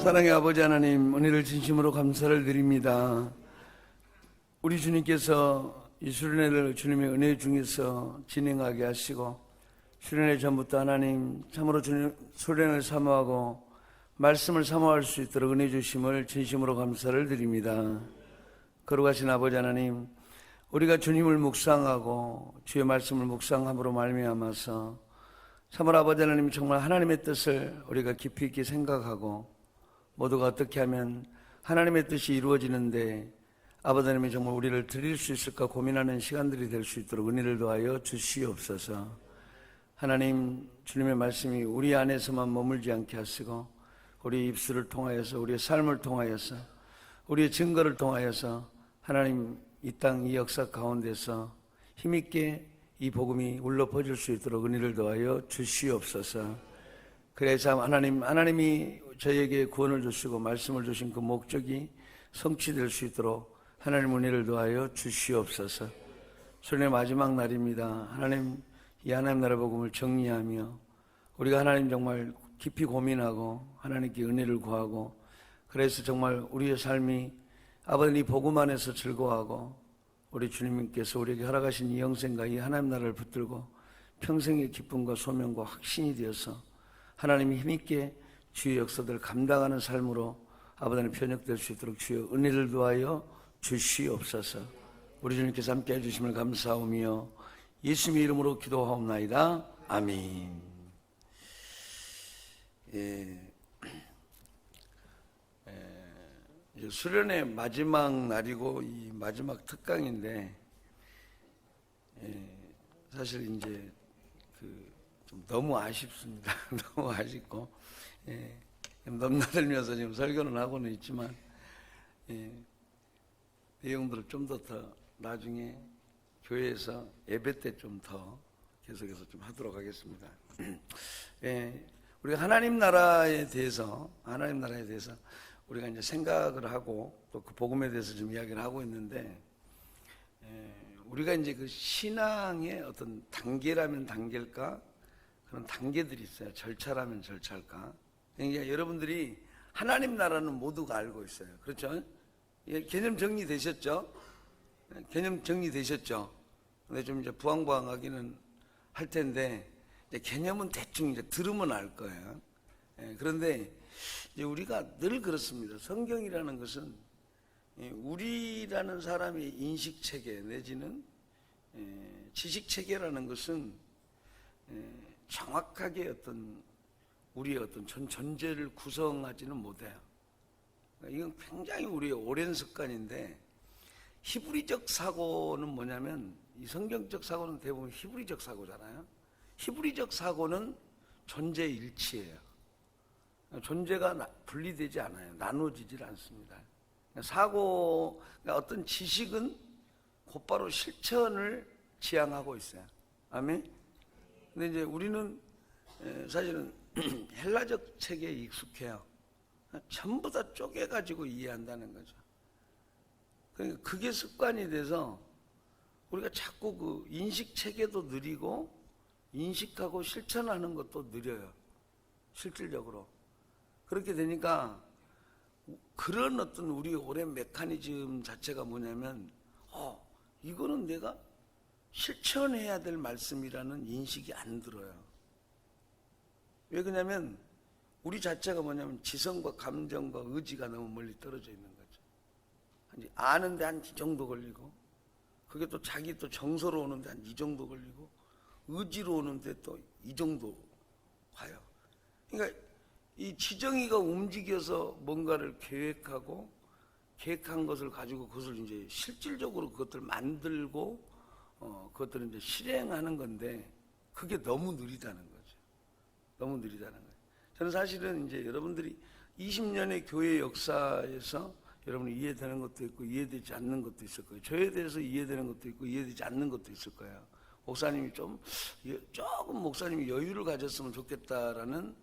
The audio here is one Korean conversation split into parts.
사랑의 아버지 하나님, 은혜를 진심으로 감사를 드립니다. 우리 주님께서 이 수련회를 주님의 은혜 중에서 진행하게 하시고, 수련회 전부터 하나님 참으로 주님 수련을 사모하고 말씀을 사모할 수 있도록 은혜 주심을 진심으로 감사를 드립니다. 거룩하신 아버지 하나님, 우리가 주님을 묵상하고 주의 말씀을 묵상함으로 말미암아서 참으로 아버지 하나님, 정말 하나님의 뜻을 우리가 깊이 있게 생각하고 모두가 어떻게 하면 하나님의 뜻이 이루어지는데 아버지 하나님이 정말 우리를 드릴 수 있을까 고민하는 시간들이 될 수 있도록 은혜를 더하여 주시옵소서. 하나님, 주님의 말씀이 우리 안에서만 머물지 않게 하시고 우리의 입술을 통하여서, 우리의 삶을 통하여서, 우리의 증거를 통하여서 하나님 이 땅 이 역사 가운데서 힘있게 이 복음이 울려 퍼질 수 있도록 은혜를 더하여 주시옵소서. 그래서 하나님이 저에게 구원을 주시고 말씀을 주신 그 목적이 성취될 수 있도록 하나님 은혜를 더하여 주시옵소서. 수련의 마지막 날입니다. 하나님, 이 하나님 나라 복음을 정리하며 우리가 하나님 정말 깊이 고민하고 하나님께 은혜를 구하고, 그래서 정말 우리의 삶이 아버지 이 복음 안에서 즐거워하고 우리 주님께서 우리에게 허락하신 이 영생과 이 하나님 나라를 붙들고 평생의 기쁨과 소명과 확신이 되어서 하나님이 힘있게 주의 역사들을 감당하는 삶으로 아버지 변혁될 수 있도록 주의 은혜를 더하여 주시옵소서. 우리 주님께서 함께 해주심을 감사하며 예수님의 이름으로 기도하옵나이다. 아멘. 수련의 마지막 날이고 이 마지막 특강인데, 사실 이제 좀 너무 아쉽습니다. 너무 아쉽고, 넘나들면서 지금 설교는 하고는 있지만, 내용들을 좀 더 나중에 교회에서 예배 때 좀 더 계속해서 좀 하도록 하겠습니다. 우리가 하나님 나라에 대해서 우리가 이제 생각을 하고 또 그 복음에 대해서 좀 이야기를 하고 있는데, 우리가 이제 그 신앙의 어떤 단계라면 단계일까? 그런 단계들이 있어요. 절차라면 절차일까? 그러니까 여러분들이 하나님 나라는 모두가 알고 있어요. 그렇죠? 개념 정리되셨죠? 개념 정리되셨죠? 근데 좀 이제 부황부황하기는 할 텐데, 이제 개념은 대충 이제 들으면 알 거예요. 그런데 이제 우리가 늘 그렇습니다. 성경이라는 것은 우리라는 사람의 인식 체계 내지는 지식 체계라는 것은 정확하게 어떤 우리의 어떤 전제를 구성하지는 못해요. 이건 굉장히 우리의 오랜 습관인데, 히브리적 사고는 뭐냐면, 이 성경적 사고는 대부분 히브리적 사고잖아요. 히브리적 사고는 존재 일치예요. 존재가 분리되지 않아요. 나눠지질 않습니다. 사고, 그러니까 어떤 지식은 곧바로 실천을 지향하고 있어요. 아멘. 근데 이제 우리는 사실은 헬라적 체계에 익숙해요. 전부 다 쪼개가지고 이해한다는 거죠. 그러니까 그게 습관이 돼서 우리가 자꾸 그 인식 체계도 느리고 인식하고 실천하는 것도 느려요. 실질적으로. 그렇게 되니까 그런 어떤 우리의 오랜 메커니즘 자체가 뭐냐면, 이거는 내가 실천해야 될 말씀이라는 인식이 안 들어요. 왜 그러냐면 우리 자체가 뭐냐면 지성과 감정과 의지가 너무 멀리 떨어져 있는 거죠. 아는데 한 이 정도 걸리고, 그게 또 자기 또 정서로 오는데 한 이 정도 걸리고, 의지로 오는데 또 이 정도 가요. 그러니까 이 지정이가 움직여서 뭔가를 계획하고 계획한 것을 가지고 그것을 이제 실질적으로 그것들을 만들고 그것들을 이제 실행하는 건데, 그게 너무 느리다는 거죠. 너무 느리다는 거예요. 저는 사실은 이제 여러분들이 20년의 교회 역사에서 여러분이 이해되는 것도 있고 이해되지 않는 것도 있을 거예요. 저에 대해서 이해되는 것도 있고 이해되지 않는 것도 있을 거예요. 목사님이 조금 목사님이 여유를 가졌으면 좋겠다라는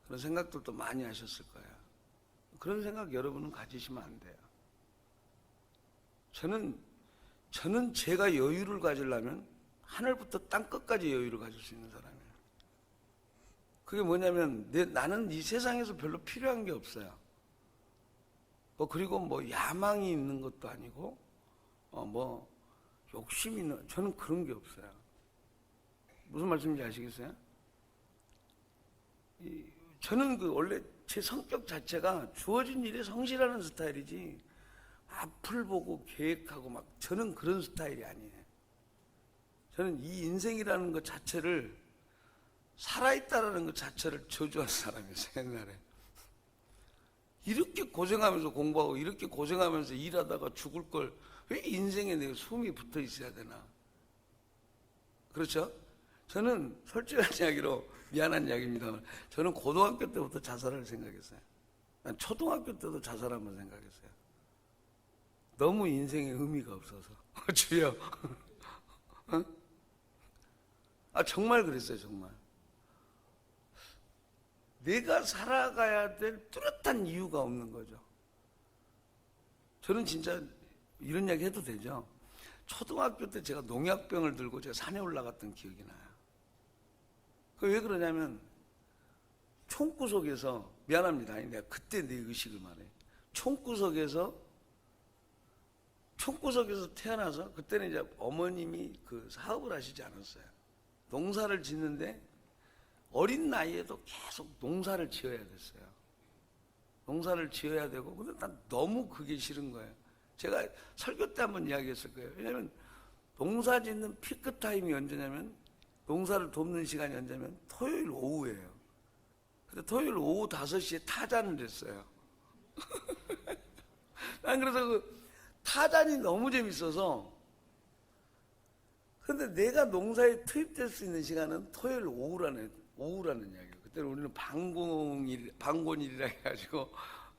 그런 생각들도 많이 하셨을 거예요. 그런 생각 여러분은 가지시면 안 돼요. 저는 제가 여유를 가지려면 하늘부터 땅끝까지 여유를 가질 수 있는 사람이에요. 그게 뭐냐면 나는 이 세상에서 별로 필요한 게 없어요. 그리고 뭐 야망이 있는 것도 아니고, 뭐 욕심이 있는, 저는 그런 게 없어요. 무슨 말씀인지 아시겠어요? 저는 원래 제 성격 자체가 주어진 일에 성실하는 스타일이지, 앞을 보고 계획하고 막, 저는 그런 스타일이 아니에요. 저는 이 인생이라는 것 자체를, 살아있다라는 것 자체를 저주한 사람이었어요, 옛날에. 이렇게 고생하면서 공부하고, 이렇게 고생하면서 일하다가 죽을 걸, 왜 인생에 내 숨이 붙어 있어야 되나? 그렇죠? 저는 솔직한 이야기로, 미안한 이야기입니다만, 저는 고등학교 때부터 자살을 생각했어요. 난 초등학교 때도 자살 한번 생각했어요. 너무 인생에 의미가 없어서. 주여. 정말 그랬어요, 정말. 내가 살아가야 될 뚜렷한 이유가 없는 거죠. 저는 진짜 이런 이야기 해도 되죠? 초등학교 때 제가 농약병을 들고 제가 산에 올라갔던 기억이 나요. 왜 그러냐면, 총구석에서, 미안합니다. 내가 그때 내 의식을 말해. 총구석에서 태어나서, 그때는 이제 어머님이 그 사업을 하시지 않았어요. 농사를 짓는데, 어린 나이에도 계속 농사를 지어야 됐어요. 농사를 지어야 되고, 근데 난 너무 그게 싫은 거예요. 제가 설교 때 한번 이야기했을 거예요. 왜냐면 농사 짓는 피크 타임이 언제냐면, 농사를 돕는 시간이 언제냐면 토요일 오후예요. 근데 토요일 오후 5시에 타잔을 했어요. 난 그래서 그 타잔이 너무 재밌어서, 근데 내가 농사에 투입될 수 있는 시간은 토요일 오후라는 이야기예요. 그때는 우리는 방곤일이라 해가지고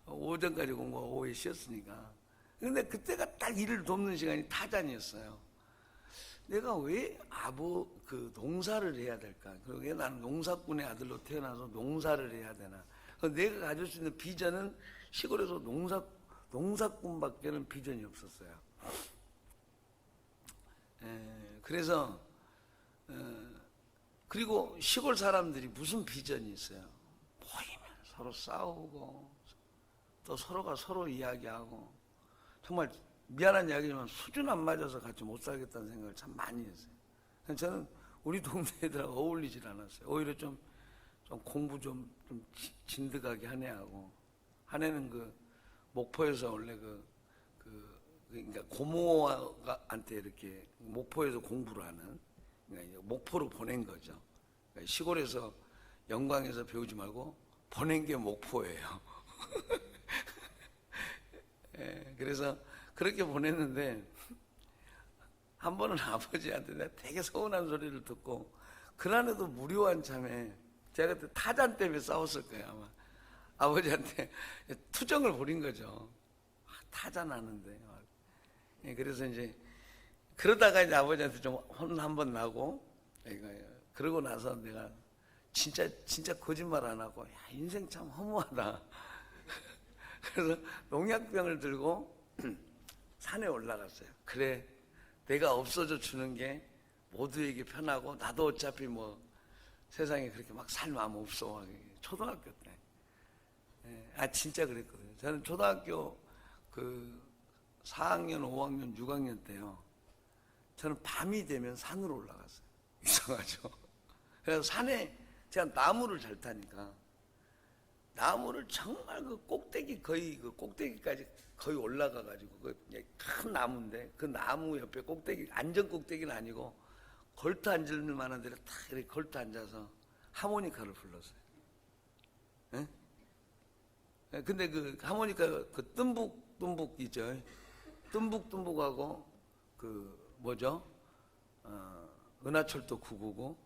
오전까지 공부하고 오후에 쉬었으니까. 근데 그때가 딱 일을 돕는 시간이 타잔이었어요. 내가 왜 농사를 해야 될까? 그러게 나는 농사꾼의 아들로 태어나서 농사를 해야 되나? 내가 가질 수 있는 비전은 시골에서 농사꾼밖에는 비전이 없었어요. 그래서 그리고 시골 사람들이 무슨 비전이 있어요? 모이면 서로 싸우고, 또 서로가 서로 이야기하고, 정말 미안한 이야기지만 수준 안 맞아서 같이 못 살겠다는 생각을 참 많이 했어요. 저는 우리 동네 애들하고 어울리질 않았어요. 오히려 좀 공부 좀 진득하게 한 애하고, 한 애는 목포에서 원래 그러니까 고모한테 이렇게 목포에서 공부를 하는, 그러니까 목포로 보낸 거죠. 그러니까 시골에서 영광에서 배우지 말고 보낸 게 목포예요. 그래서 그렇게 보냈는데, 한 번은 아버지한테 내가 되게 서운한 소리를 듣고, 그날에도 무료한 참에 제가 그때 타잔 때문에 싸웠을 거예요, 아마. 아버지한테 투정을 벌인 거죠. 타잔 하는데. 그래서 이제 그러다가 이제 아버지한테 좀 혼 한 번 나고, 그러고 나서 내가 진짜 거짓말 안 하고, 야, 인생 참 허무하다. 그래서 농약병을 들고 산에 올라갔어요. 그래, 내가 없어져 주는 게 모두에게 편하고, 나도 어차피 뭐 세상에 그렇게 막 살 마음 없어. 초등학교 때. 진짜 그랬거든요. 저는 초등학교 4학년, 5학년, 6학년 때요, 저는 밤이 되면 산으로 올라갔어요. 이상하죠? 그래서 산에 제가 나무를 잘 타니까, 나무를 정말 거의 꼭대기까지 거의 올라가가지고, 큰 나무인데, 그 나무 옆에 안전 꼭대기는 아니고, 걸터 앉을 만한 데를 탁 이렇게 걸터 앉아서 하모니카를 불렀어요. 근데 그 하모니카 뜸북 있죠. 뜸북하고 뭐죠? 은하철도 999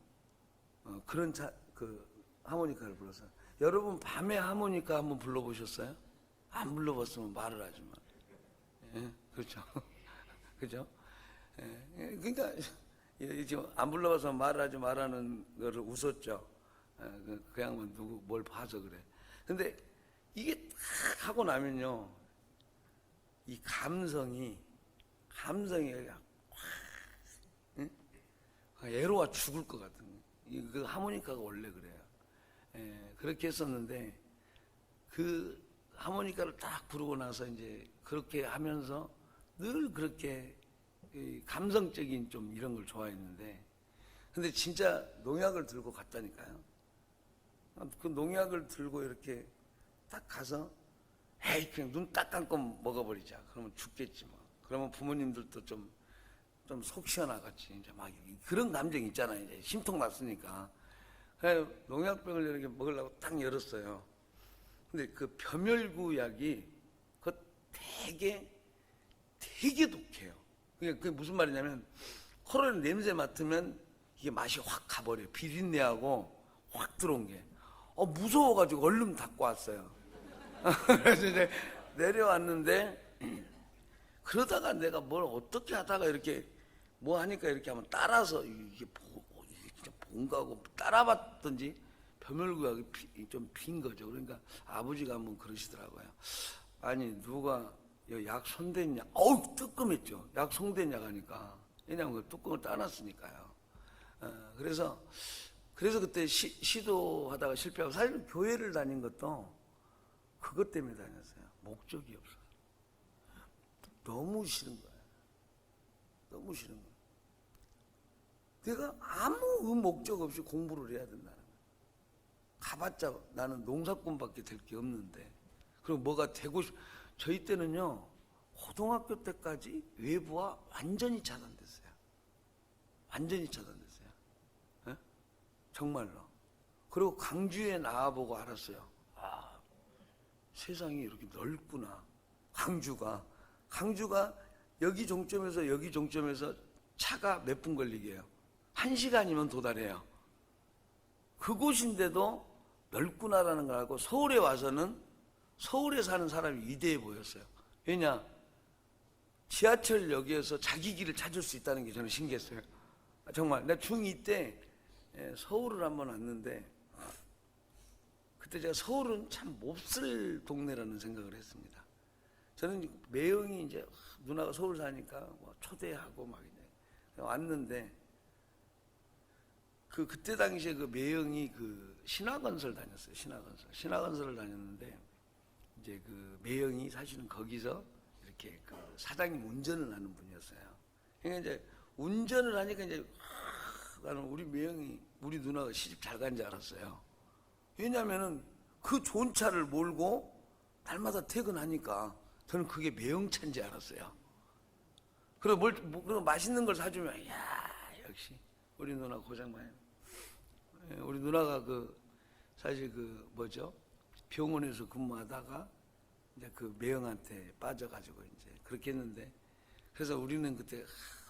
그런 하모니카를 불렀어요. 여러분 밤에 하모니카 한번 불러보셨어요? 안 불러봤으면 말을 하지 마. 그렇죠. 그죠? 그러니까 지금 안 불러봐서 말을 하지 말라는 거를 웃었죠. 그 양반 누구 뭘 봐서 그래. 근데 이게 딱 하고 나면요, 이 감성이 확 애로와 죽을 것 같은 거예요. 그 하모니카가 원래 그래요. 그렇게 했었는데, 그 하모니카를 딱 부르고 나서 이제 그렇게 하면서 늘 그렇게 감성적인 좀 이런 걸 좋아했는데, 근데 진짜 농약을 들고 갔다니까요. 그 농약을 들고 이렇게 딱 가서 에이 그냥 눈 딱 감고 먹어버리자. 그러면 죽겠지 뭐. 그러면 부모님들도 좀 속 시원하겠지. 이제 막 그런 감정이 있잖아요. 이제 심통 났으니까. 그래서 농약병을 이렇게 먹으려고 딱 열었어요. 근데 그 벼멸구 약이 그 되게 독해요. 그게 무슨 말이냐면 코로나 냄새 맡으면 이게 맛이 확 가버려요. 비린내하고 확 들어온 게. 무서워가지고 얼른 닦고 왔어요. 그래서 이제 내려왔는데 그러다가 내가 뭘 어떻게 하다가 이렇게 뭐 하니까 이렇게 하면 따라서 이게 진짜 뭔가 하고 따라봤던지 벼멸구약이 좀 빈 거죠. 그러니까 아버지가 한번 그러시더라고요. 아니 누가 약 손댄 약, 뜨끔했죠. 약 손댄 약 하니까. 왜냐면 그 뚜껑을 따놨으니까요. 그래서 그때 시도하다가 실패하고, 사실 교회를 다닌 것도 그것 때문에 다녔어요. 목적이 없어서. 너무 싫은 거예요. 너무 싫은 거예요. 내가 아무 목적 없이 공부를 해야 된다는 거예요. 가봤자 나는 농사꾼밖에 될 게 없는데, 그리고 뭐가 되고 저희 때는요, 고등학교 때까지 외부와 완전히 차단됐어요. 완전히 차단됐어요. 네? 정말로. 그리고 강주에 나와보고 알았어요. 세상이 이렇게 넓구나. 강주가 여기 종점에서 여기 종점에서 차가 몇 분 걸리게 해요. 1시간이면 도달해요. 그곳인데도 넓구나라는 걸 알고 서울에 와서는 서울에 사는 사람이 위대해 보였어요. 왜냐? 지하철역에서 자기 길을 찾을 수 있다는 게 저는 신기했어요. 정말 내가 중2 때 서울을 한번 왔는데, 그때 제가 서울은 참 몹쓸 동네라는 생각을 했습니다. 저는 매형이 이제 누나가 서울 사니까 뭐 초대하고 막 이제 왔는데, 그때 당시에 그 매형이 그 신화건설 다녔어요. 신화건설을 다녔는데, 이제 그 매형이 사실은 거기서 이렇게 그 사장님 운전을 하는 분이었어요. 그러니까 이제 운전을 하니까 이제 나는 우리 매형이 우리 누나가 시집 잘 간 줄 알았어요. 왜냐면은 그 좋은 차를 몰고 날마다 퇴근하니까 저는 그게 매형차인지 알았어요. 그리고 그리고 맛있는 걸 사주면, 야 역시 우리 누나 고생 많이. 우리 누나가 사실 병원에서 근무하다가 이제 그 매형한테 빠져가지고 이제 그렇게 했는데, 그래서 우리는 그때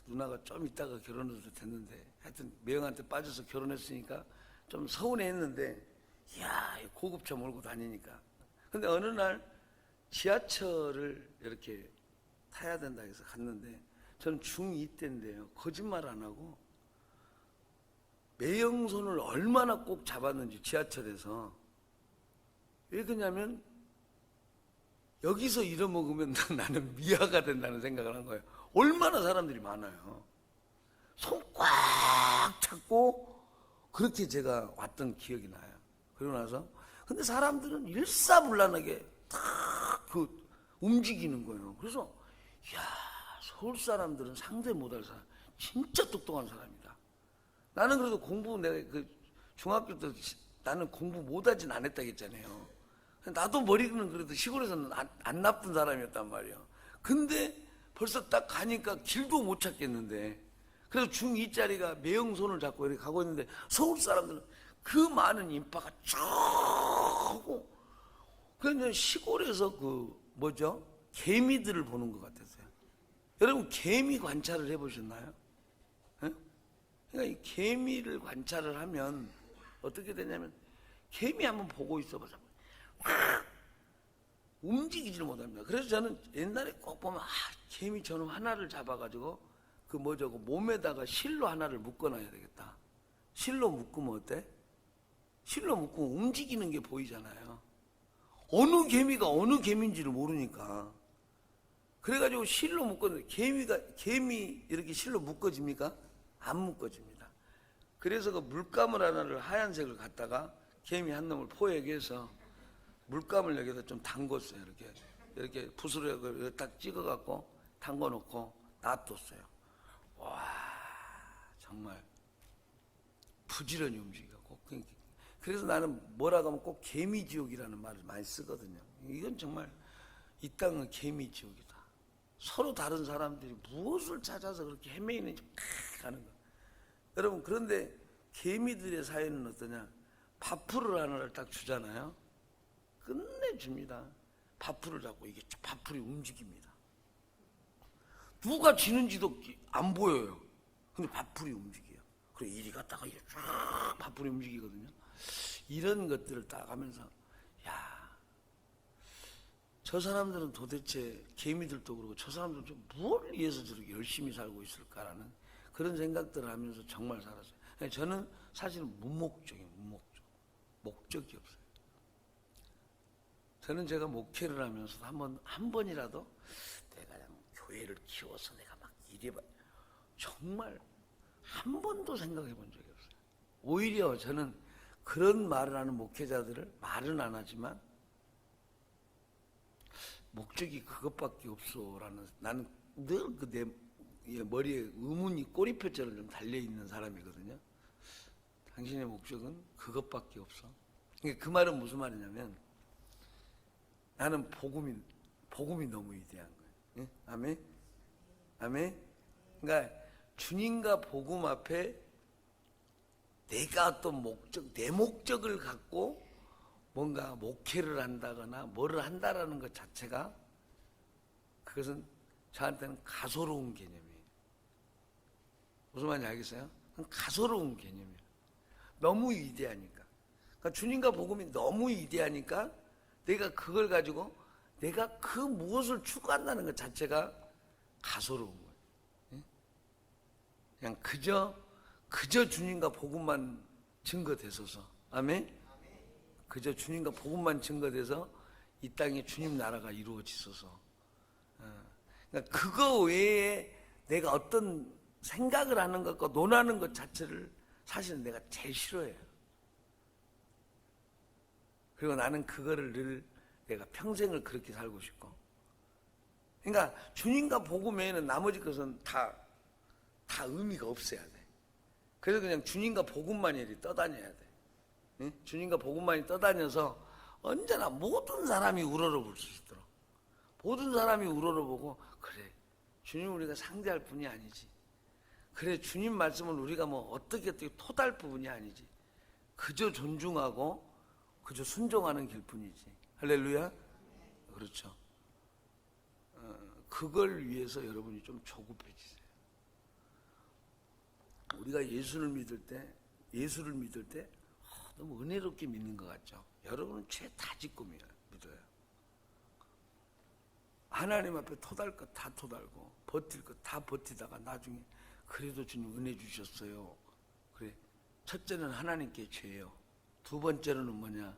누나가 좀 있다가 결혼해도 됐는데, 하여튼 매형한테 빠져서 결혼했으니까 좀 서운해했는데, 이야 고급차 몰고 다니니까. 근데 어느 날 지하철을 이렇게 타야 된다 해서 갔는데, 저는 중2 때인데요, 거짓말 안 하고 매형손을 얼마나 꼭 잡았는지 지하철에서. 왜 그러냐면 여기서 잃어먹으면 나는 미아가 된다는 생각을 한 거예요. 얼마나 사람들이 많아요. 손 꽉 잡고 그렇게 제가 왔던 기억이 나요. 그러고 나서 근데 사람들은 일사불란하게 다 움직이는 거예요. 그래서 야 서울 사람들은 상대 못할 사람, 진짜 똑똑한 사람이다. 나는 그래도 내가 중학교 때 나는 공부 못하진 않았다고 했잖아요. 나도 머리는 그래도 시골에서는 안 나쁜 사람이었단 말이에요. 근데 벌써 딱 가니까 길도 못 찾겠는데, 그래서 중2짜리가 매형손을 잡고 이렇게 가고 있는데, 서울 사람들은 그 많은 인파가 쭉 하고, 그냥 시골에서 개미들을 보는 것 같았어요. 여러분 개미 관찰을 해보셨나요? 그러니까 이 개미를 관찰을 하면 어떻게 되냐면, 개미 한번 보고 있어보자. 움직이지를 못합니다. 그래서 저는 옛날에 꼭 보면 개미 저놈 하나를 잡아가지고 몸에다가 실로 하나를 묶어놔야 되겠다. 실로 묶으면 어때? 실로 묶으면 움직이는 게 보이잖아요. 어느 개미가 어느 개미인지를 모르니까. 그래가지고 실로 묶었는데, 개미 이렇게 실로 묶어집니까? 안 묶어집니다. 그래서 그 물감을 하나를 하얀색을 갖다가 개미 한 놈을 포획해서 물감을 여기다 좀 담궜어요. 이렇게 붓으로 딱 찍어갖고 담궈놓고 놔뒀어요. 와, 정말 부지런히 움직이고. 그래서 나는 뭐라고 하면 꼭 개미지옥이라는 말을 많이 쓰거든요. 이건 정말 이 땅은 개미지옥이다. 서로 다른 사람들이 무엇을 찾아서 그렇게 헤매이는지 가는 거야. 여러분, 그런데 개미들의 사회는 어떠냐? 밥풀을 하나를 딱 주잖아요. 끝내줍니다. 밥풀을 잡고 이게 밥풀이 움직입니다. 누가 지는지도 안 보여요. 근데 밥풀이 움직여요. 그리고 이리 갔다가 이게 쫙 밥풀이 움직이거든요. 이런 것들을 딱 하면서, 야, 저 사람들은 도대체, 개미들도 그렇고 저 사람들은 좀 뭘 위해서 저렇게 열심히 살고 있을까라는 그런 생각들을 하면서 정말 살았어요. 저는 사실은 무목적이에요. 무목적. 목적이 없어요. 저는 제가 목회를 하면서 한 번이라도 내가 그냥 교회를 키워서 내가 막 이래봐, 정말 한 번도 생각해 본 적이 없어요. 오히려 저는 그런 말을 하는 목회자들을, 말은 안 하지만 목적이 그것밖에 없어라는, 나는 늘 내 머리에 의문이 꼬리표처럼 좀 달려있는 사람이거든요. 당신의 목적은 그것밖에 없어. 그 말은 무슨 말이냐면, 나는 복음이 너무 위대한 거예요. 예? 아멘? 아멘? 그러니까 주님과 복음 앞에 내가 어떤 내 목적을 갖고 뭔가 목회를 한다거나 뭐를 한다라는 것 자체가, 그것은 저한테는 가소로운 개념이에요. 무슨 말인지 알겠어요? 가소로운 개념이에요. 너무 위대하니까. 그러니까 주님과 복음이 너무 위대하니까 내가 그걸 가지고 내가 그 무엇을 추구한다는 것 자체가 가소로운 거예요. 예? 그냥 그저 주님과 복음만 증거되소서. 아멘? 그저 주님과 복음만 증거돼서 이 땅에 주님 나라가 이루어지소서. 그러니까 그거 외에 내가 어떤 생각을 하는 것과 논하는 것 자체를 사실은 내가 제일 싫어해요. 그리고 나는 그거를 늘 내가 평생을 그렇게 살고 싶고. 그러니까 주님과 복음 외에는 나머지 것은 다 의미가 없어야 돼. 그래서 그냥 주님과 복음만 이리 떠다녀야 돼. 응? 주님과 복음만이 떠다녀서 언제나 모든 사람이 우러러볼 수 있도록, 모든 사람이 우러러보고, 그래, 주님 우리가 상대할 분이 아니지. 그래, 주님 말씀을 우리가 뭐 어떻게 토달 부분이 아니지. 그저 존중하고 그저 순종하는 길뿐이지. 할렐루야. 그렇죠. 그걸 위해서 여러분이 좀 조급해지세요. 우리가 예수를 믿을 때 너무 은혜롭게 믿는 것 같죠. 여러분은 죄 다 짓고 믿어요. 하나님 앞에 토달 것 다 토달고 버틸 것 다 버티다가 나중에 그래도 주님 은혜 주셨어요. 그래, 첫째는 하나님께 죄예요. 두 번째로는 뭐냐?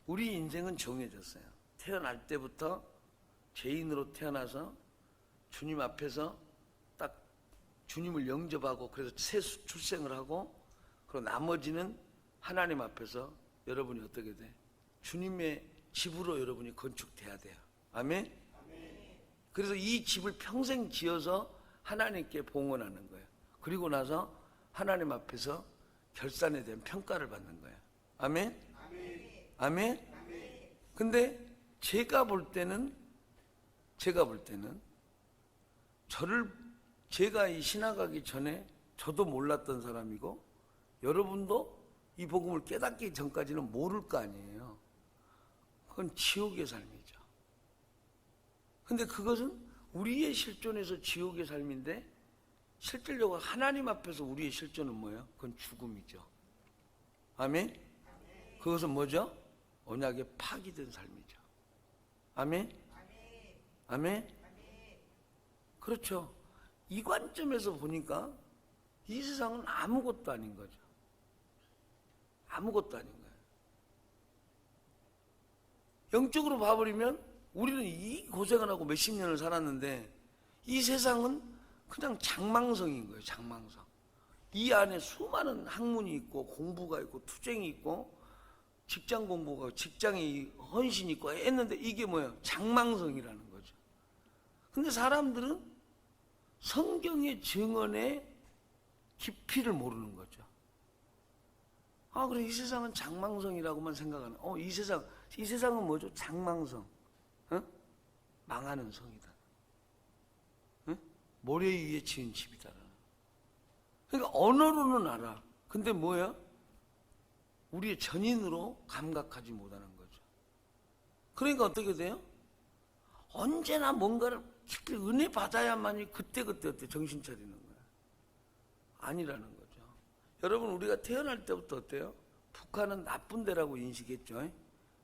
우리 인생은 정해졌어요. 태어날 때부터 죄인으로 태어나서 주님 앞에서 딱 주님을 영접하고, 그래서 새 출생을 하고, 그리고 나머지는 하나님 앞에서 여러분이 어떻게 돼? 주님의 집으로 여러분이 건축돼야 돼요. 아멘? 그래서 이 집을 평생 지어서 하나님께 봉헌하는 거예요. 그리고 나서 하나님 앞에서 결산에 대한 평가를 받는 거예요. 아멘? 아멘? 근데 제가 볼 때는 제가 이 신학 가기 전에 저도 몰랐던 사람이고, 여러분도 이 복음을 깨닫기 전까지는 모를 거 아니에요. 그건 지옥의 삶이죠. 근데 그것은 우리의 실존에서 지옥의 삶인데, 실질적으로 하나님 앞에서 우리의 실존은 뭐예요? 그건 죽음이죠. 아멘? 그것은 뭐죠? 언약에 파기된 삶이죠. 아멘? 아멘? 그렇죠. 이 관점에서 보니까 이 세상은 아무것도 아닌 거죠. 아무것도 아닌 거예요. 영적으로 봐버리면 우리는 이 고생을 하고 몇십 년을 살았는데, 이 세상은 그냥 장망성인 거예요. 장망성. 이 안에 수많은 학문이 있고 공부가 있고 투쟁이 있고 직장 공부가 직장이 헌신 있고 했는데 이게 뭐예요? 장망성이라는 거죠. 근데 사람들은 성경의 증언의 깊이를 모르는 거죠. 아, 그래, 이 세상은 장망성이라고만 생각하는, 이 세상은 뭐죠? 장망성. 어? 망하는 성이다. 어? 모래 위에 지은 집이다. 그러니까 언어로는 알아. 근데 뭐야? 우리의 전인으로 감각하지 못하는 거죠. 그러니까 어떻게 돼요? 언제나 뭔가를 깊이 은혜 받아야만이 그때그때 어때 정신 차리는 거야. 아니라는 거죠. 여러분, 우리가 태어날 때부터 어때요? 북한은 나쁜 데라고 인식했죠.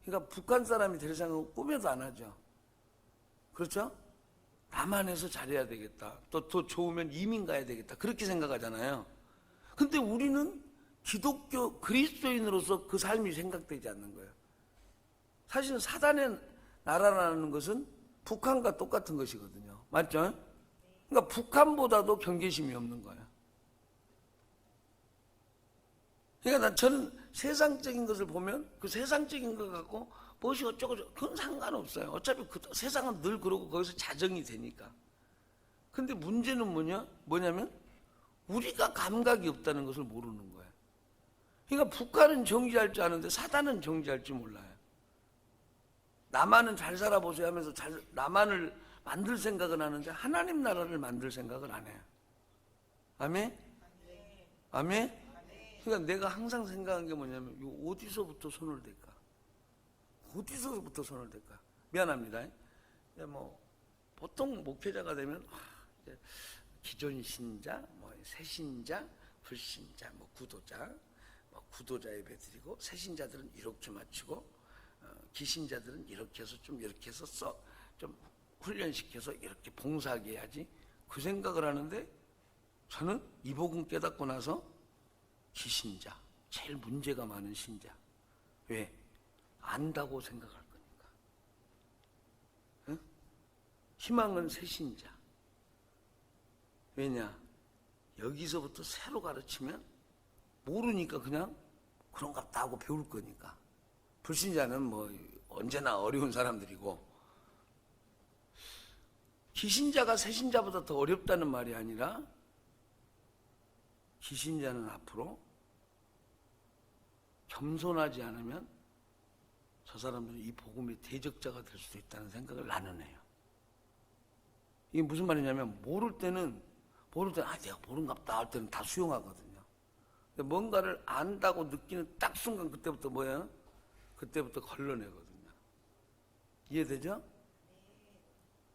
그러니까 북한 사람이 될 생각은 꿈에도 안 하죠. 그렇죠? 남한에서 잘해야 되겠다. 또 더 좋으면 이민 가야 되겠다. 그렇게 생각하잖아요. 근데 우리는 기독교 그리스도인으로서 그 삶이 생각되지 않는 거예요. 사실은 사단의 나라라는 것은 북한과 똑같은 것이거든요. 맞죠? 그러니까 북한보다도 경계심이 없는 거예요. 그러니까 저는 세상적인 것을 보면 그 세상적인 것 갖고 무엇이 어쩌고 그건 상관없어요. 어차피 세상은 늘 그러고 거기서 자정이 되니까. 근데 문제는 뭐냐면 우리가 감각이 없다는 것을 모르는 거예요. 그러니까 북한은 정지할 줄 아는데 사단은 정지할 줄 몰라요. 나만은 잘 살아보세요 하면서 나만을 만들 생각은 하는데 하나님 나라를 만들 생각은 안 해요. 아멘? 아멘? 그러니까 내가 항상 생각한 게 뭐냐면 어디서부터 손을 댈까? 어디서부터 손을 댈까? 미안합니다. 보통 목회자가 되면 기존 신자, 새 신자, 불신자, 구도자, 구도자 예배 드리고 새 신자들은 이렇게 맞추고 기신자들은 이렇게 해서 이렇게 해서 좀 훈련시켜서 이렇게 봉사하게 해야지. 그 생각을 하는데 저는 이 복음 깨닫고 나서 기신자, 제일 문제가 많은 신자. 왜? 안다고 생각할 거니까. 응? 희망은 새 신자. 왜냐? 여기서부터 새로 가르치면 모르니까 그냥 그런갑다 하고 배울 거니까. 불신자는 언제나 어려운 사람들이고, 기신자가 새신자보다 더 어렵다는 말이 아니라 기신자는 앞으로 겸손하지 않으면 저 사람들은 이 복음의 대적자가 될 수도 있다는 생각을 나는 해요. 이게 무슨 말이냐면 모를 때는 내가 모른갑다 할 때는 다 수용하거든요. 근데 뭔가를 안다고 느끼는 딱 순간 그때부터 뭐예요? 그때부터 걸러내거든요. 이해되죠?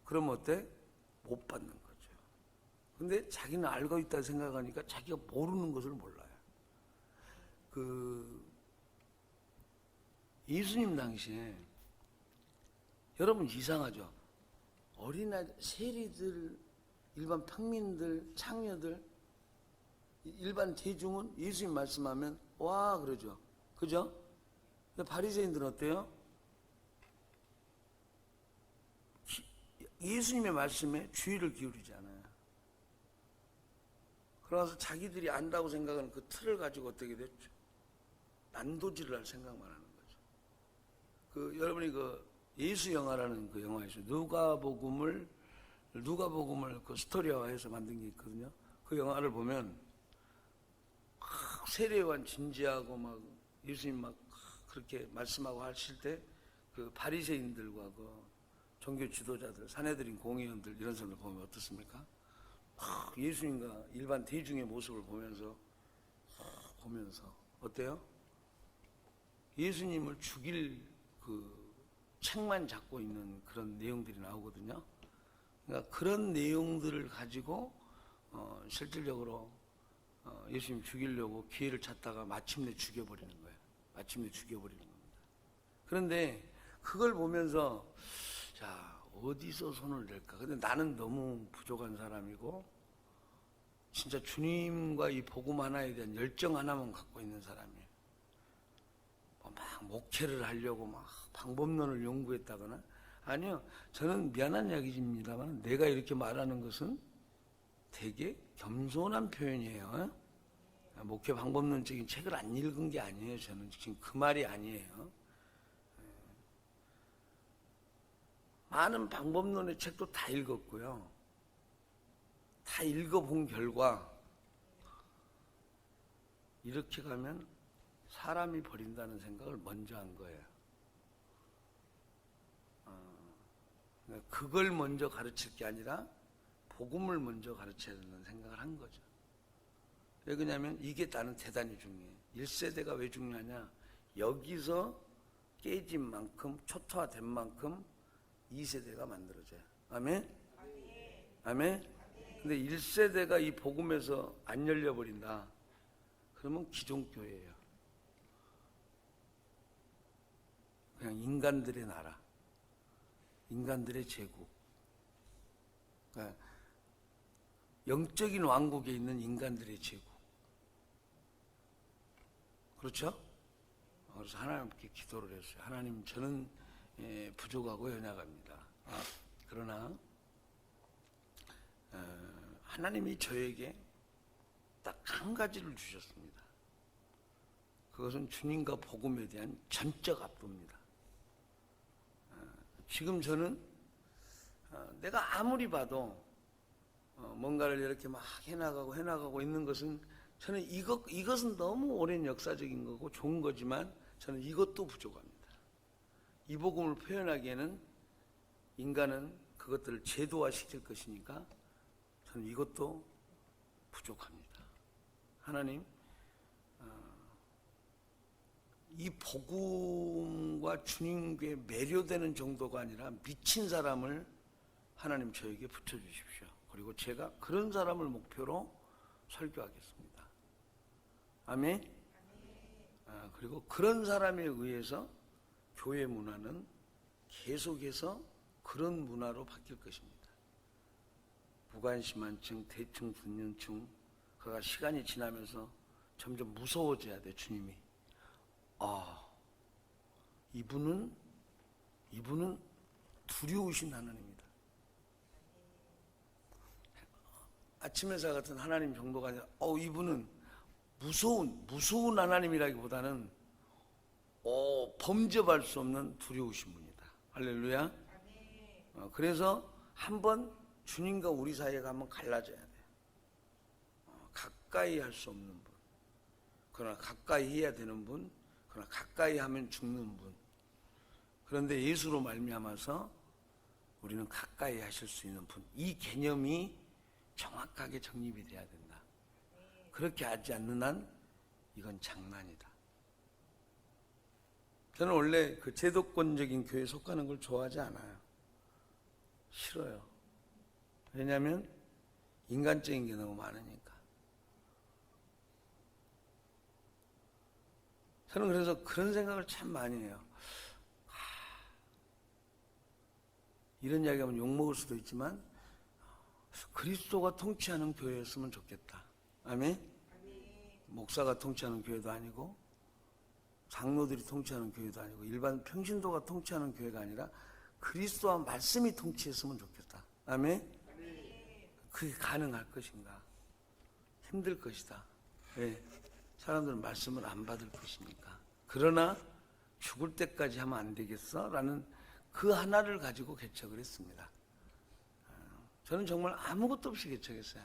그러면 어때? 못 받는 거죠. 근데 자기는 알고 있다 생각하니까 자기가 모르는 것을 몰라요. 예수님 당시에 여러분 이상하죠? 어린아이, 세리들, 일반 평민들, 창녀들, 일반 대중은 예수님 말씀하면 와 그러죠. 그죠? 근데 바리새인들은 어때요? 예수님의 말씀에 주의를 기울이지 않아요. 그러면서 자기들이 안다고 생각하는 그 틀을 가지고 어떻게 됐죠? 난도질을 할 생각만 하는 거죠. 여러분이 예수 영화라는 그 영화 있어요. 누가복음을 그 스토리화해서 만든 게 있거든요. 그 영화를 보면 세례요한 진지하고 막 예수님 막 그렇게 말씀하고 하실 때 그 바리새인들과 그 종교 지도자들, 사내들인 공의원들 이런 사람들 보면 어떻습니까? 예수님과 일반 대중의 모습을 보면서 어때요? 예수님을 죽일 그 책만 잡고 있는 그런 내용들이 나오거든요. 그러니까 그런 내용들을 가지고 실질적으로 예수님 죽이려고 기회를 찾다가 마침내 죽여버리는 거예요. 마침내 죽여버리는 겁니다. 그런데 그걸 보면서 자 어디서 손을 댈까? 근데 나는 너무 부족한 사람이고 진짜 주님과 이 복음 하나에 대한 열정 하나만 갖고 있는 사람이에요. 막 목회를 하려고 막 방법론을 연구했다거나 아니요. 저는 미안한 이야기입니다만 내가 이렇게 말하는 것은 되게 겸손한 표현이에요. 목회 방법론적인 책을 안 읽은 게 아니에요. 저는 지금 그 말이 아니에요. 많은 방법론의 책도 다 읽었고요. 다 읽어본 결과 이렇게 가면 사람이 버린다는 생각을 먼저 한 거예요. 그걸 먼저 가르칠 게 아니라 복음을 먼저 가르쳐야 된다는 생각을 한 거죠. 왜 그러냐면 이게 나는 대단히 중요해요. 1세대가 왜 중요하냐? 여기서 깨진 만큼, 초토화된 만큼 2세대가 만들어져요. 아멘? 아멘? 근데 1세대가 이 복음에서 안 열려버린다. 그러면 기존교회예요. 그냥 인간들의 나라, 인간들의 제국, 그러니까 영적인 왕국에 있는 인간들의 제국. 그렇죠? 그래서 하나님께 기도를 했어요. 하나님, 저는 부족하고 연약합니다. 그러나 하나님이 저에게 딱 한 가지를 주셨습니다. 그것은 주님과 복음에 대한 전적 압도입니다. 지금 저는 내가 아무리 봐도 뭔가를 이렇게 막 해나가고 있는 것은, 저는 이것은 너무 오랜 역사적인 거고 좋은 거지만 저는 이것도 부족합니다. 이 복음을 표현하기에는 인간은 그것들을 제도화시킬 것이니까 저는 이것도 부족합니다. 하나님, 이 복음과 주님께 매료되는 정도가 아니라 미친 사람을 하나님 저에게 붙여주십시오. 그리고 제가 그런 사람을 목표로 설교하겠습니다. 아멘? 그리고 그런 사람에 의해서 교회 문화는 계속해서 그런 문화로 바뀔 것입니다. 무관심한층, 대충 듣는 층, 그가 시간이 지나면서 점점 무서워져야 돼. 주님이 이분은 두려우신 하나님이다. 아침 회사 같은 하나님 정도가 아니라 이분은 무서운 하나님이라기보다는 범접할 수 없는 두려우신 분이다. 할렐루야. 그래서 한번 주님과 우리 사이가 한번 갈라져야 돼. 가까이 할 수 없는 분, 그러나 가까이 해야 되는 분, 그러나 가까이 하면 죽는 분. 그런데 예수로 말미암아서 우리는 가까이 하실 수 있는 분. 이 개념이 정확하게 정립이 돼야 된다. 그렇게 하지 않는 한 이건 장난이다. 저는 원래 그 제도권적인 교회에 속하는 걸 좋아하지 않아요. 싫어요. 왜냐하면 인간적인 게 너무 많으니까. 저는 그래서 그런 생각을 참 많이 해요. 이런 이야기하면 욕먹을 수도 있지만 그리스도가 통치하는 교회였으면 좋겠다. 아멘? 목사가 통치하는 교회도 아니고 장로들이 통치하는 교회도 아니고 일반 평신도가 통치하는 교회가 아니라 그리스도와 말씀이 통치했으면 좋겠다. 아멘? 그게 가능할 것인가? 힘들 것이다. 왜? 사람들은 말씀을 안 받을 것이니까. 그러나 죽을 때까지 하면 안 되겠어? 라는 그 하나를 가지고 개척을 했습니다. 저는 정말 아무것도 없이 개척했어요.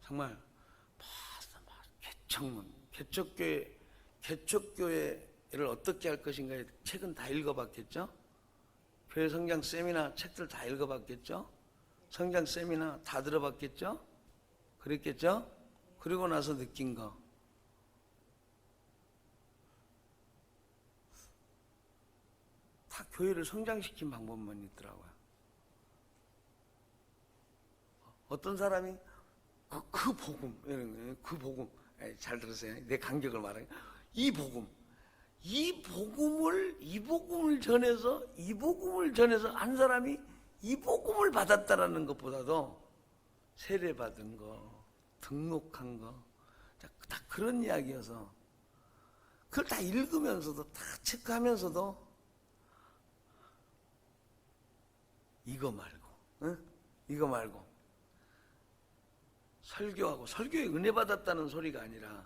정말 개척문, 개척교회를 어떻게 할 것인가에 책은 다 읽어봤겠죠? 교회 성장 세미나 책들 다 읽어봤겠죠? 성장 세미나 다 들어봤겠죠? 그랬겠죠? 그리고 나서 느낀 거, 다 교회를 성장시킨 방법만 있더라고요. 어떤 사람이 그 복음, 이런 거예요. 그 복음, 잘 들으세요. 내 간격을 말해요. 이 복음을 전해서 한 사람이 이 복음을 받았다라는 것보다도 세례받은 거, 등록한 거, 다 그런 이야기여서 그걸 다 읽으면서도 다 체크하면서도 이거 말고 설교하고 설교에 은혜 받았다는 소리가 아니라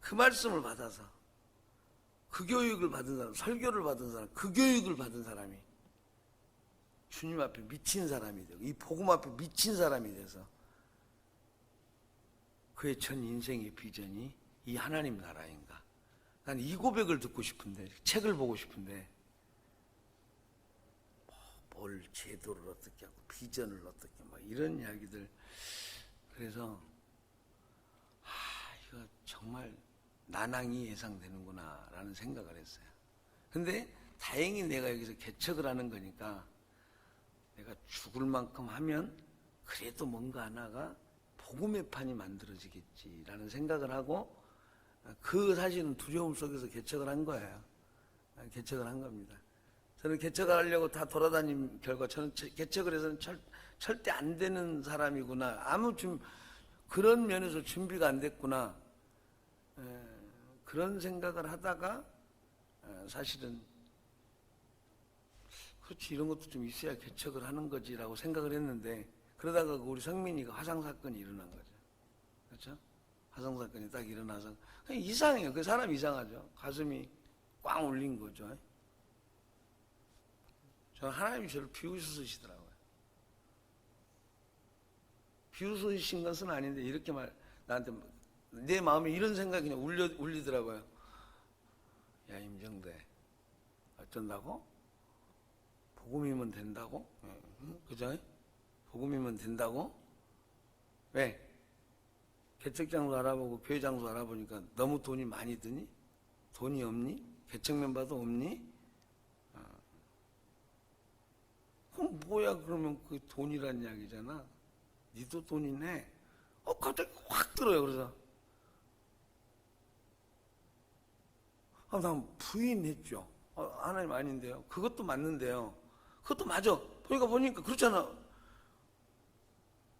그 말씀을 받아서 그 교육을 받은 사람, 설교를 받은 사람, 그 교육을 받은 사람이 주님 앞에 미친 사람이 되고 이 복음 앞에 미친 사람이 돼서 그의 전 인생의 비전이 이 하나님 나라인가. 난 이 고백을 듣고 싶은데, 책을 보고 싶은데 뭘 제도를 어떻게 하고 비전을 어떻게 막 이런 이야기들. 그래서 이거 정말 난항이 예상되는구나 라는 생각을 했어요. 근데 다행히 내가 여기서 개척을 하는 거니까 내가 죽을 만큼 하면 그래도 뭔가 하나가 복음의 판이 만들어지겠지라는 생각을 하고 그 사실은 두려움 속에서 개척을 한 거예요. 개척을 한 겁니다. 저는 개척을 하려고 다 돌아다닌 결과 저는 개척을 해서는 절대 안 되는 사람이구나. 그런 면에서 준비가 안 됐구나. 그런 생각을 하다가 사실은 그렇지 이런 것도 좀 있어야 개척을 하는 거지라고 생각을 했는데 그러다가 우리 성민이가 화상사건이 일어난 거죠. 그렇죠? 화상사건이 딱 일어나서 그냥 이상해요. 그 사람 이상하죠. 가슴이 꽝 울린 거죠. 저는 하나님이 저를 비웃으시더라고요. 비웃으신 것은 아닌데 이렇게 나한테 내 마음에 이런 생각이 그냥 울리더라고요. 야 임정대 어쩐다고? 복음이면 된다고? 그죠? 복음이면 된다고? 왜? 개척 장소 알아보고 교회 장소 알아보니까 너무 돈이 많이 드니? 돈이 없니? 개척 멤버도 없니? 그럼 뭐야 그러면 그 돈이란 이야기잖아. 니도 돈이네. 갑자기 확 들어요. 그래서 난 부인했죠. 하나님 아닌데요. 그것도 맞는데요. 그것도 맞아. 보니까 그렇잖아.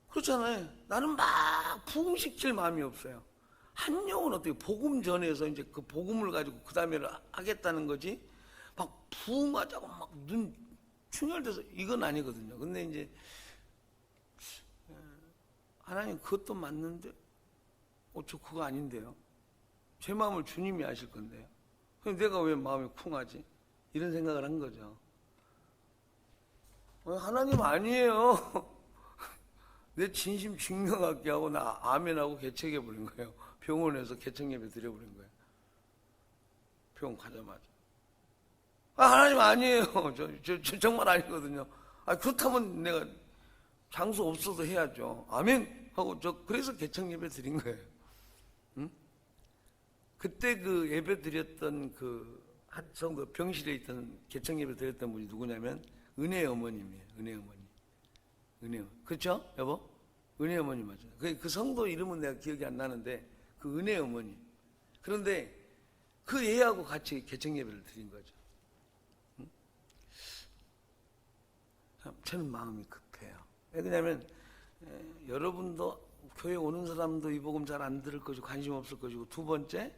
그렇잖아요. 나는 막 부흥시킬 마음이 없어요. 한 영혼 어떻게 복음 전에서 이제 그 복음을 가지고 그 다음에 하겠다는 거지. 막 부흥하자고 막 눈 충혈돼서 이건 아니거든요. 근데 이제 하나님 그것도 맞는데 저 그거 아닌데요. 제 마음을 주님이 아실 건데요. 그럼 내가 왜 마음이 쿵하지? 이런 생각을 한 거죠. 하나님 아니에요. 내 진심 증명하게 하고 나 아멘하고 개척해버린 거예요. 병원에서 개척예배 드려버린 거예요. 병원 가자마자. 하나님 아니에요. 저 정말 아니거든요. 그렇다면 내가 장소 없어도 해야죠. 아멘 하고 그래서 개척예배 드린 거예요. 응? 그때 그 예배 드렸던 그 한성도 병실에 있던 개척예배 드렸던 분이 누구냐면 은혜 어머님이에요. 은혜 어머니. 은혜 그렇죠? 여보? 은혜 어머니 맞아요. 그 성도 이름은 내가 기억이 안 나는데 그 은혜 어머니. 그런데 그 애하고 같이 개척예배를 드린 거죠. 응? 저는 마음이 급해요. 왜냐하면 여러분도 교회 오는 사람도 이 복음 잘 안 들을 것이고 관심 없을 것이고 두 번째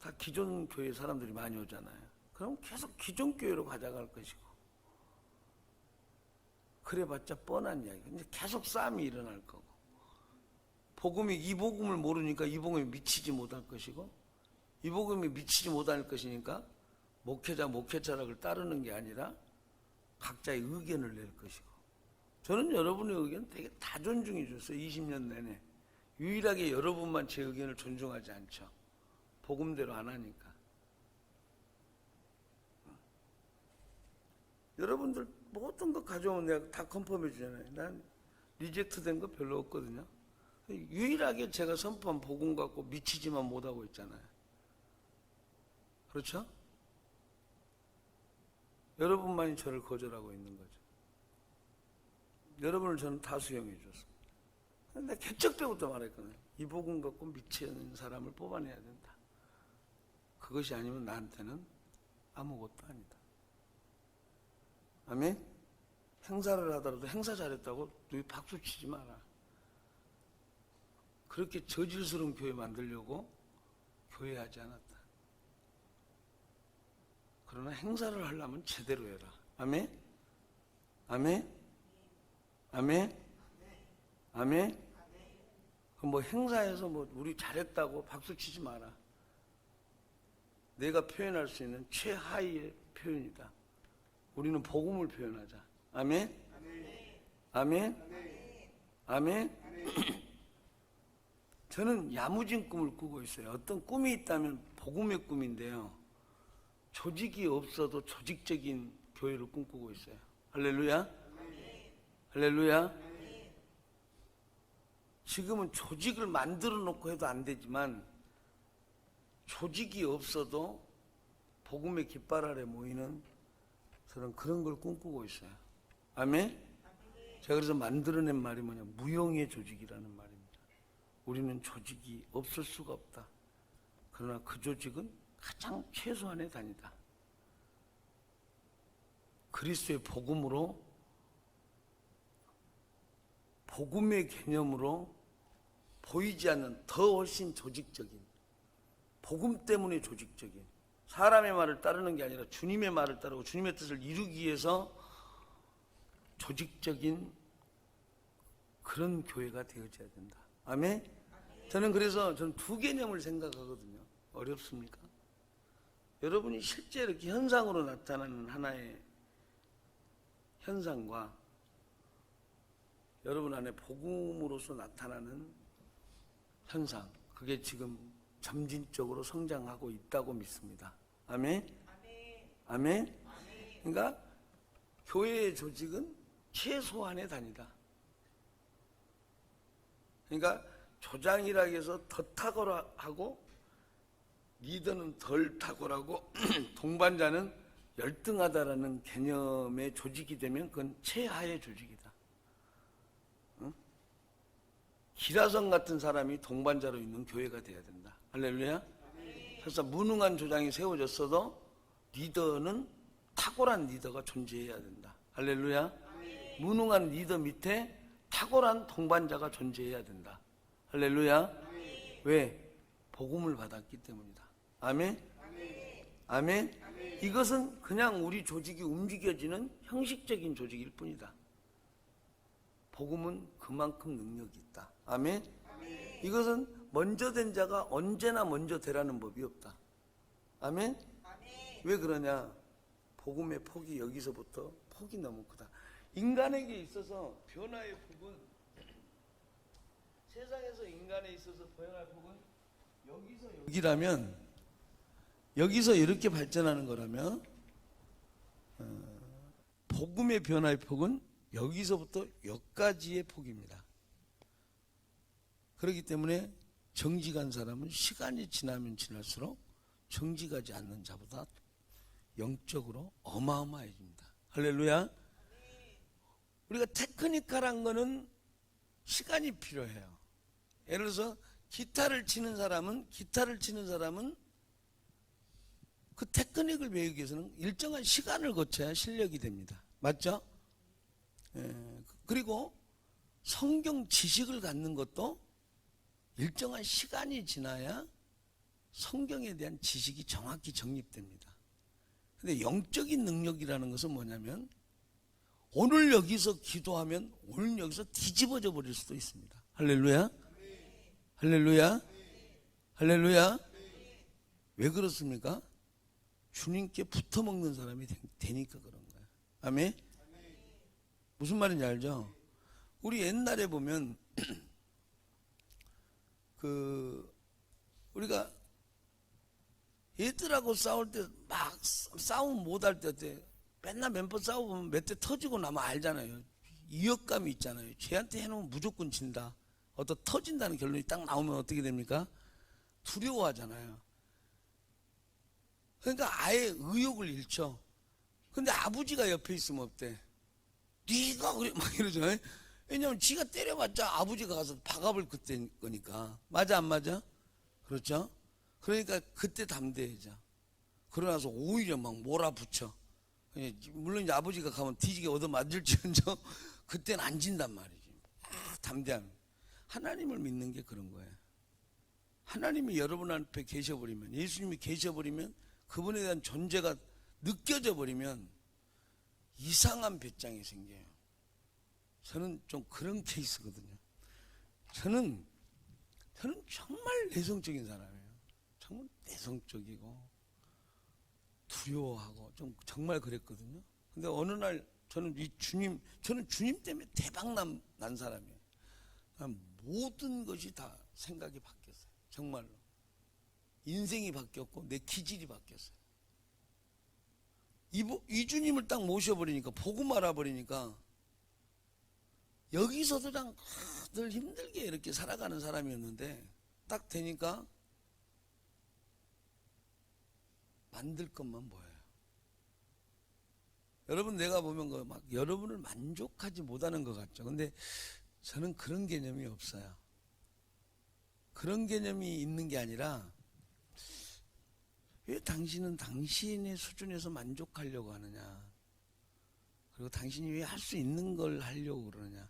다 기존 교회 사람들이 많이 오잖아요. 그럼 계속 기존 교회로 가져갈 것이고 그래봤자 뻔한 이야기. 근데 계속 싸움이 일어날 거고 이 복음을 모르니까 이 복음에 미치지 못할 것이고 이 복음에 미치지 못할 것이니까 목회자락을 따르는 게 아니라 각자의 의견을 낼 것이고 저는 여러분의 의견 되게 다 존중해 줬어요. 20년 내내 유일하게 여러분만 제 의견을 존중하지 않죠. 복음대로 안 하니까. 여러분들 모든 거 가져오면 내가 다 컨펌해 주잖아요. 난 리젝트 된 거 별로 없거든요. 유일하게 제가 선포한 복음 갖고 미치지만 못하고 있잖아요. 그렇죠? 여러분만이 저를 거절하고 있는 거죠. 여러분을 저는 다 수용해 줬습니다. 근데 개척 때부터 말했거든요. 이 복음 갖고 미치는 사람을 뽑아내야 된다. 그것이 아니면 나한테는 아무것도 아니다. 아멘? 행사를 하더라도 행사 잘했다고 누이 박수 치지 마라. 그렇게 저질스러운 교회 만들려고 교회하지 않았다. 그러나 행사를 하려면 제대로 해라. 아멘? 아멘? 아멘? 아멘? 뭐 행사에서 뭐 우리 잘했다고 박수 치지 마라. 내가 표현할 수 있는 최하위의 표현이다. 우리는 복음을 표현하자. 아멘? 아멘? 아멘? 저는 야무진 꿈을 꾸고 있어요. 어떤 꿈이 있다면 복음의 꿈인데요. 조직이 없어도 조직적인 교회를 꿈꾸고 있어요. 할렐루야? 할렐루야? 지금은 조직을 만들어 놓고 해도 안 되지만 조직이 없어도 복음의 깃발 아래 모이는 저는 그런 걸 꿈꾸고 있어요. 아멘? 제가 그래서 만들어낸 말이 뭐냐, 무용의 조직이라는 말입니다. 우리는 조직이 없을 수가 없다. 그러나 그 조직은 가장 최소한의 단위다. 그리스도의 복음으로, 복음의 개념으로 보이지 않는 더 훨씬 조직적인, 복음 때문에 조직적인, 사람의 말을 따르는 게 아니라 주님의 말을 따르고 주님의 뜻을 이루기 위해서 조직적인 그런 교회가 되어져야 된다. 아멘? 저는 그래서 두 개념을 생각하거든요. 어렵습니까? 여러분이 실제 이렇게 현상으로 나타나는 하나의 현상과 여러분 안에 복음으로서 나타나는 현상, 그게 지금 점진적으로 성장하고 있다고 믿습니다. 아멘? 아멘? 그러니까 교회의 조직은 최소한의 단위다. 그러니까 조장이라고 해서 더 탁월하고 리더는 덜 탁월하고 동반자는 열등하다라는 개념의 조직이 되면 그건 최하의 조직이다. 응? 기라성 같은 사람이 동반자로 있는 교회가 돼야 된다. 할렐루야? 그래서 무능한 조장이 세워졌어도 리더는 탁월한 리더가 존재해야 된다. 할렐루야? 무능한 리더 밑에 탁월한 동반자가 존재해야 된다. 할렐루야? 왜? 복음을 받았기 때문이다. 아멘? 아멘? 이것은 그냥 우리 조직이 움직여지는 형식적인 조직일 뿐이다. 복음은 그만큼 능력이 있다. 아멘? 이것은 먼저 된 자가 언제나 먼저 되라는 법이 없다. 아멘? 왜 그러냐? 복음의 폭이 여기서부터 폭이 너무 크다. 인간에게 있어서 변화의 폭은, 세상에서 인간에 있어서 변화의 폭은 여기서 여기라면, 여기서 이렇게 발전하는 거라면 복음의 변화의 폭은 여기서부터 여기까지의 폭입니다. 그렇기 때문에 정직한 사람은 시간이 지나면 지날수록 정직하지 않는 자보다 영적으로 어마어마해집니다. 할렐루야. 우리가 테크니컬한 거는 시간이 필요해요. 예를 들어서 기타를 치는 사람은 그 테크닉을 배우기 위해서는 일정한 시간을 거쳐야 실력이 됩니다. 맞죠? 그리고 성경 지식을 갖는 것도 일정한 시간이 지나야 성경에 대한 지식이 정확히 정립됩니다. 근데 영적인 능력이라는 것은 뭐냐면 오늘 여기서 기도하면 오늘 여기서 뒤집어져 버릴 수도 있습니다. 할렐루야? 할렐루야? 할렐루야? 왜 그렇습니까? 주님께 붙어먹는 사람이 되니까 그런 거예요. 아멘? 무슨 말인지 알죠? 우리 옛날에 보면 우리가 얘들하고 싸울 때 막 싸움 못할 때 맨날 몇 번 싸우면 몇 대 터지고 나면 알잖아요. 위협감이 있잖아요. 쟤한테 해놓으면 무조건 진다. 어떤 터진다는 결론이 딱 나오면 어떻게 됩니까? 두려워하잖아요. 그러니까 아예 의욕을 잃죠. 근데 아버지가 옆에 있으면 어때? 네가 그래 막 이러죠. 왜냐면 지가 때려봤자 아버지가 가서 박압을 그때 거니까. 맞아 안 맞아? 그렇죠? 그러니까 그때 담대해져. 그러고 나서 오히려 막 몰아붙여. 물론 이제 아버지가 가면 뒤지게 얻어맞을지언정 그때는 안 진단 말이지. 담대함. 하나님을 믿는 게 그런 거예요. 하나님이 여러분 앞에 계셔버리면, 예수님이 계셔버리면, 그분에 대한 존재가 느껴져 버리면 이상한 배짱이 생겨요. 저는 좀 그런 케이스거든요. 저는 정말 내성적인 사람이에요. 정말 내성적이고 두려워하고 좀 정말 그랬거든요. 근데 어느 날 저는 주님 때문에 대박 난 사람이에요. 모든 것이 다 생각이 바뀌었어요. 정말로. 인생이 바뀌었고 내 기질이 바뀌었어요. 이 주님을 딱 모셔버리니까, 복음 알아버리니까 여기서도 늘 힘들게 이렇게 살아가는 사람이었는데 딱 되니까 만들 것만 보여요. 여러분, 내가 보면 막 여러분을 만족하지 못하는 것 같죠. 근데 저는 그런 개념이 없어요. 그런 개념이 있는 게 아니라, 왜 당신은 당신의 수준에서 만족하려고 하느냐, 그리고 당신이 왜 할 수 있는 걸 하려고 그러느냐,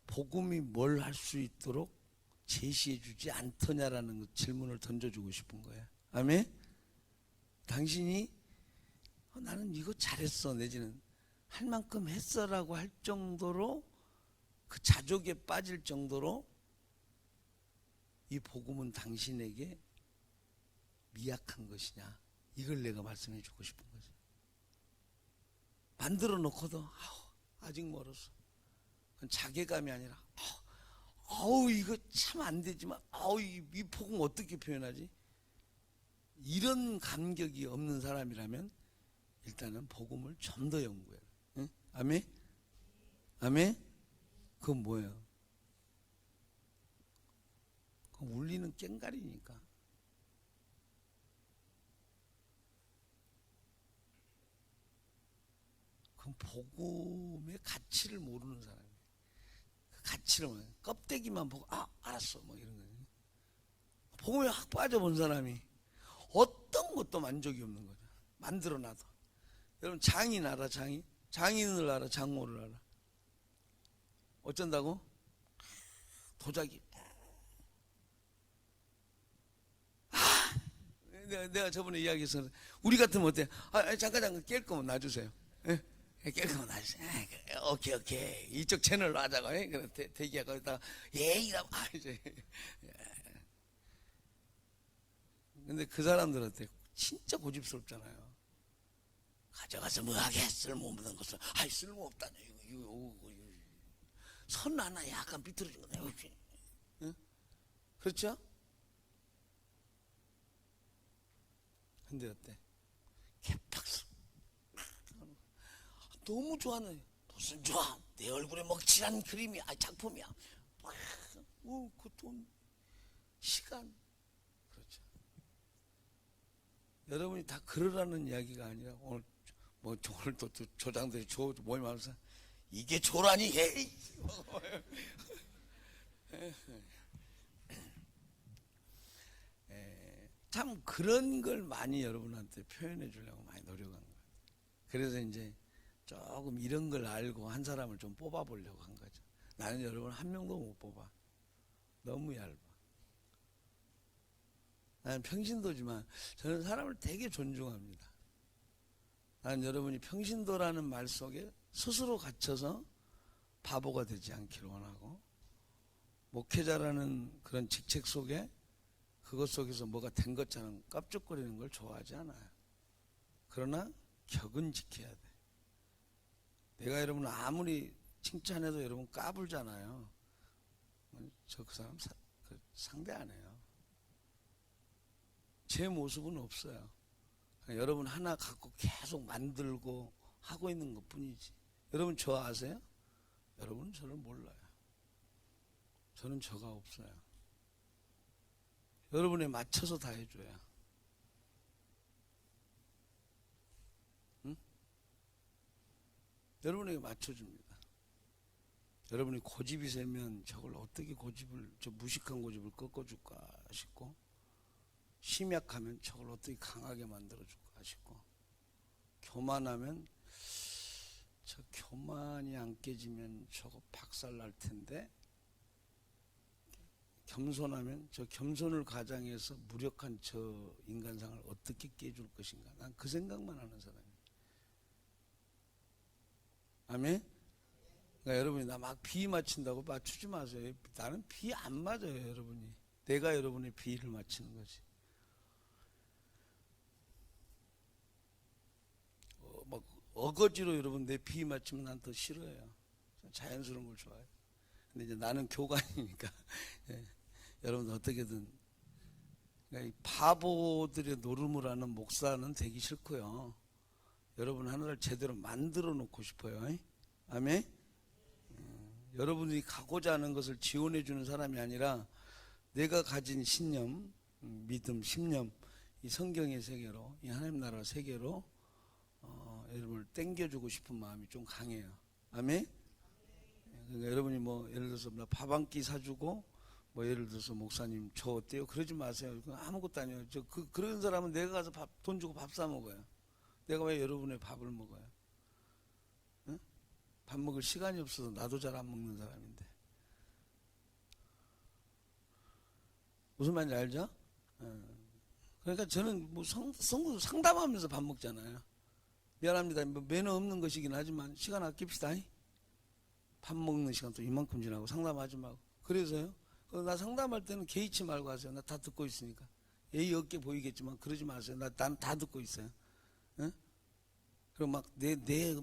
복음이 뭘 할 수 있도록 제시해 주지 않더냐라는 질문을 던져주고 싶은 거예요. 아멘? 당신이 나는 이거 잘했어, 내지는 할 만큼 했어라고 할 정도로, 그 자족에 빠질 정도로 이 복음은 당신에게 미약한 것이냐, 이걸 내가 말씀해 주고 싶은 거죠. 만들어 놓고도 아직 멀었어. 그건 자괴감이 아니라 이거 참 안 되지만 이 복음 어떻게 표현하지? 이런 감격이 없는 사람이라면 일단은 복음을 좀 더 연구해요. 응? 아멘? 아멘? 그건 뭐예요? 그건 울리는 꽹가리니까. 그건 복음의 가치를 모르는 사람이에요. 그 가치를 모르는, 껍데기만 보고 알았어 뭐 이런 거예요. 복음에 확 빠져본 사람이 어떤 것도 만족이 없는 거죠. 만들어놔도. 여러분, 장인 알아? 장인을 알아? 장모를 알아? 어쩐다고? 도자기. 내가 저번에 이야기했었는데, 우리 같으면 어때? 잠깐 깰 거면 놔주세요. 예? 깰 거면 놔주세요. 오케이. 이쪽 채널로 하자고. 그래, 대기하고 있다가, 이러고, 이제. 근데 그 사람들 어때? 진짜 고집스럽잖아요. 가져가서 뭐 하게? 쓸모없는 것을. 쓸모없다뇨. 이거. 선 하나 약간 비틀어진 거다. 응? 그렇죠? 근데 어때? 개팍스. 너무 좋아하네. 무슨 좋아? 내 얼굴에 먹칠한 그림이야. 작품이야. 그 돈, 시간. 그렇죠. 여러분이 다 그러라는 이야기가 아니라, 오늘 또 조장들이 모임하면서 이게 조라니 해. 참 그런 걸 많이 여러분한테 표현해 주려고 많이 노력한 거예요. 그래서 이제 조금 이런 걸 알고 한 사람을 좀 뽑아 보려고 한 거죠. 나는 여러분 한 명도 못 뽑아. 너무 얇아. 나는 평신도지만 저는 사람을 되게 존중합니다. 나는 여러분이 평신도라는 말 속에 스스로 갇혀서 바보가 되지 않기를 원하고, 목회자라는 그런 직책 속에 그것 속에서 뭐가 된 것처럼 깝죽거리는 걸 좋아하지 않아요. 그러나 격은 지켜야 돼. 내가 여러분 아무리 칭찬해도 여러분 까불잖아요. 저 그 사람 상대 안 해요. 제 모습은 없어요. 여러분 하나 갖고 계속 만들고 하고 있는 것 뿐이지. 여러분 저 아세요? 여러분은 저를 몰라요. 저는 저가 없어요. 여러분에 맞춰서 다 해줘야. 응? 여러분에게 맞춰줍니다. 여러분이 고집이 세면 저걸 어떻게 저 무식한 고집을 꺾어줄까 싶고, 심약하면 저걸 어떻게 강하게 만들어줄까 싶고, 교만하면 저 교만이 안 깨지면 저거 박살날 텐데, 겸손하면 저 겸손을 가장해서 무력한 저 인간상을 어떻게 깨줄 것인가. 난 그 생각만 하는 사람이에요. 아멘? 그러니까 여러분이 나 막 비 맞춘다고 맞추지 마세요. 나는 비 안 맞아요, 여러분이. 내가 여러분의 비를 맞추는 거지. 막 어거지로 여러분 내 비 맞추면 난 더 싫어해요. 자연스러운 걸 좋아해요. 근데 이제 나는 교관이니까 예, 여러분 어떻게든 그러니까 이 바보들의 노름을 하는 목사는 되기 싫고요. 여러분 하나를 제대로 만들어 놓고 싶어요. 아멘. 여러분이 가고자 하는 것을 지원해 주는 사람이 아니라 내가 가진 신념, 믿음, 신념, 이 성경의 세계로, 이 하나님 나라 세계로 여러분을 땡겨주고 싶은 마음이 좀 강해요. 아멘. 그러니까 여러분이 뭐 예를 들어서 밥 한 끼 사주고 뭐 예를 들어서 목사님 저 어때요? 그러지 마세요. 아무것도 아니에요. 그런 사람은 내가 가서 돈 주고 밥 사 먹어요. 내가 왜 여러분의 밥을 먹어요? 응? 밥 먹을 시간이 없어서 나도 잘 안 먹는 사람인데. 무슨 말인지 알죠? 그러니까 저는 뭐 상담하면서 밥 먹잖아요. 미안합니다. 뭐 매너 없는 것이긴 하지만 시간 아낍시다. 밥 먹는 시간 또 이만큼 지나고 상담하지 말고. 그래서요. 나 상담할 때는 개의치 말고 하세요. 나 다 듣고 있으니까. 예의 없게 보이겠지만 그러지 마세요. 난 다 듣고 있어요. 응? 그리고 막 내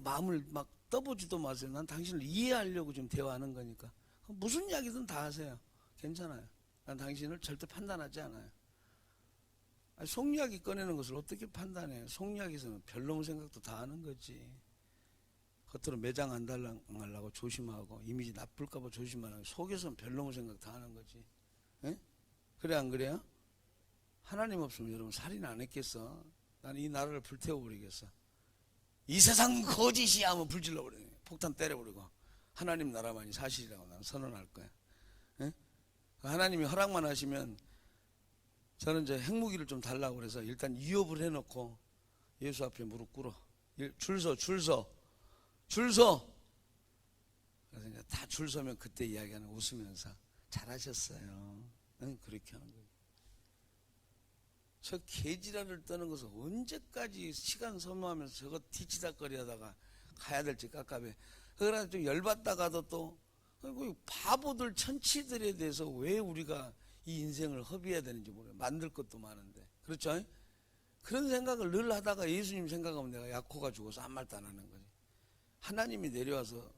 마음을 막 떠보지도 마세요. 난 당신을 이해하려고 지금 대화하는 거니까. 무슨 이야기든 다 하세요. 괜찮아요. 난 당신을 절대 판단하지 않아요. 속 이야기 꺼내는 것을 어떻게 판단해요? 속 이야기에서는 별놈 생각도 다 하는 거지. 겉으로 매장 안 당하려고 조심하고 이미지 나쁠까봐 조심하고 속에서는 별놈 생각 다 하는 거지. 에? 그래 안 그래요? 하나님 없으면 여러분 살인 안 했겠어? 나는 이 나라를 불태워버리겠어. 이 세상 거짓이야 하면 불질러버리네. 폭탄 때려버리고 하나님 나라만이 사실이라고 나는 선언할 거야. 에? 하나님이 허락만 하시면 저는 이제 핵무기를 좀 달라고 그래서 일단 위협을 해놓고 예수 앞에 무릎 꿇어. 줄 서. 그래서 이제 다 줄 서면 그때 이야기하는 웃으면서 잘하셨어요. 응, 그렇게 하는 거예요. 저 개지랄을 떠는 것을 언제까지 시간 소모하면서 저거 뒤치다거리 하다가 가야 될지 깝깝해. 그러나 좀 열받다가도 또 바보들 천치들에 대해서 왜 우리가 이 인생을 허비해야 되는지 모르겠어요. 만들 것도 많은데. 그렇죠? 그런 생각을 늘 하다가 예수님 생각하면 내가 약호가 죽어서 아무 말도 안 하는 거지. 하나님이 내려와서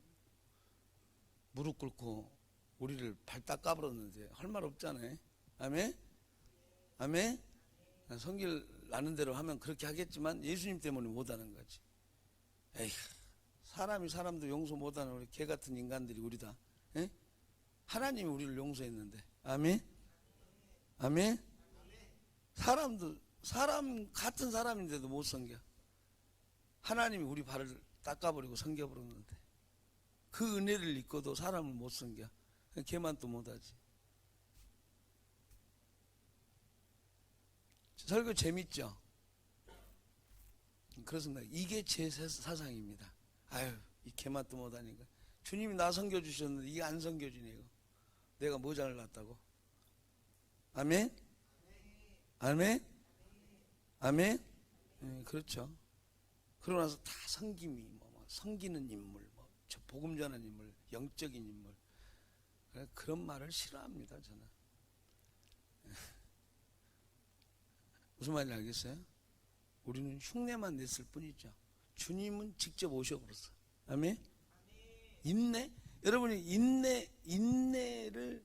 무릎 꿇고 우리를 발 닦아버렸는데 할 말 없잖아요. 아멘? 아멘? 성길 나는 대로 하면 그렇게 하겠지만 예수님 때문에 못하는 거지. 에휴, 사람이 사람도 용서 못하는 우리 개 같은 인간들이 우리다. 에? 하나님이 우리를 용서했는데. 아멘? 아멘? 사람 같은 사람인데도 못 섬겨. 하나님이 우리 발을 닦아버리고 섬겨버렸는데 그 은혜를 잊고도 사람을 못 섬겨. 걔만 또 못하지. 설교 재밌죠? 그렇습니다. 이게 제 사상입니다. 아유, 이 걔만 또 못하니까. 주님이 나 섬겨주셨는데 이게 안 섬겨주네. 이거. 내가 뭐 잘났다고? 아멘? 아멘? 아멘? 그렇죠. 그러고 나서 다 섬김이 섬기는 인물, 저 복음 전하는 인물, 영적인 인물. 그런 말을 싫어합니다, 저는. 무슨 말인지 알겠어요? 우리는 흉내만 냈을 뿐이죠. 주님은 직접 오셔버렸어. 아멘? 인내? 여러분이 인내를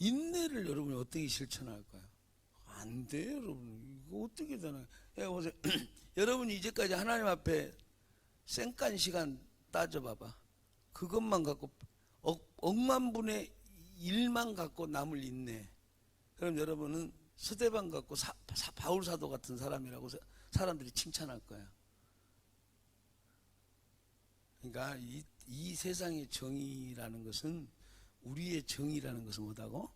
여러분이 어떻게 실천할까요? 안 돼요, 여러분. 이거 어떻게 되나요? 보세요. 여러분이 이제까지 하나님 앞에 쌩깐 시간 따져봐봐. 그것만 갖고 억만 분의 1만 갖고 남을 인내. 그럼 여러분은 스데반 갖고 바울 사도 같은 사람이라고 사람들이 칭찬할 거야. 그러니까 이 세상의 정의라는 것은 우리의 정의라는 것은 뭐다고?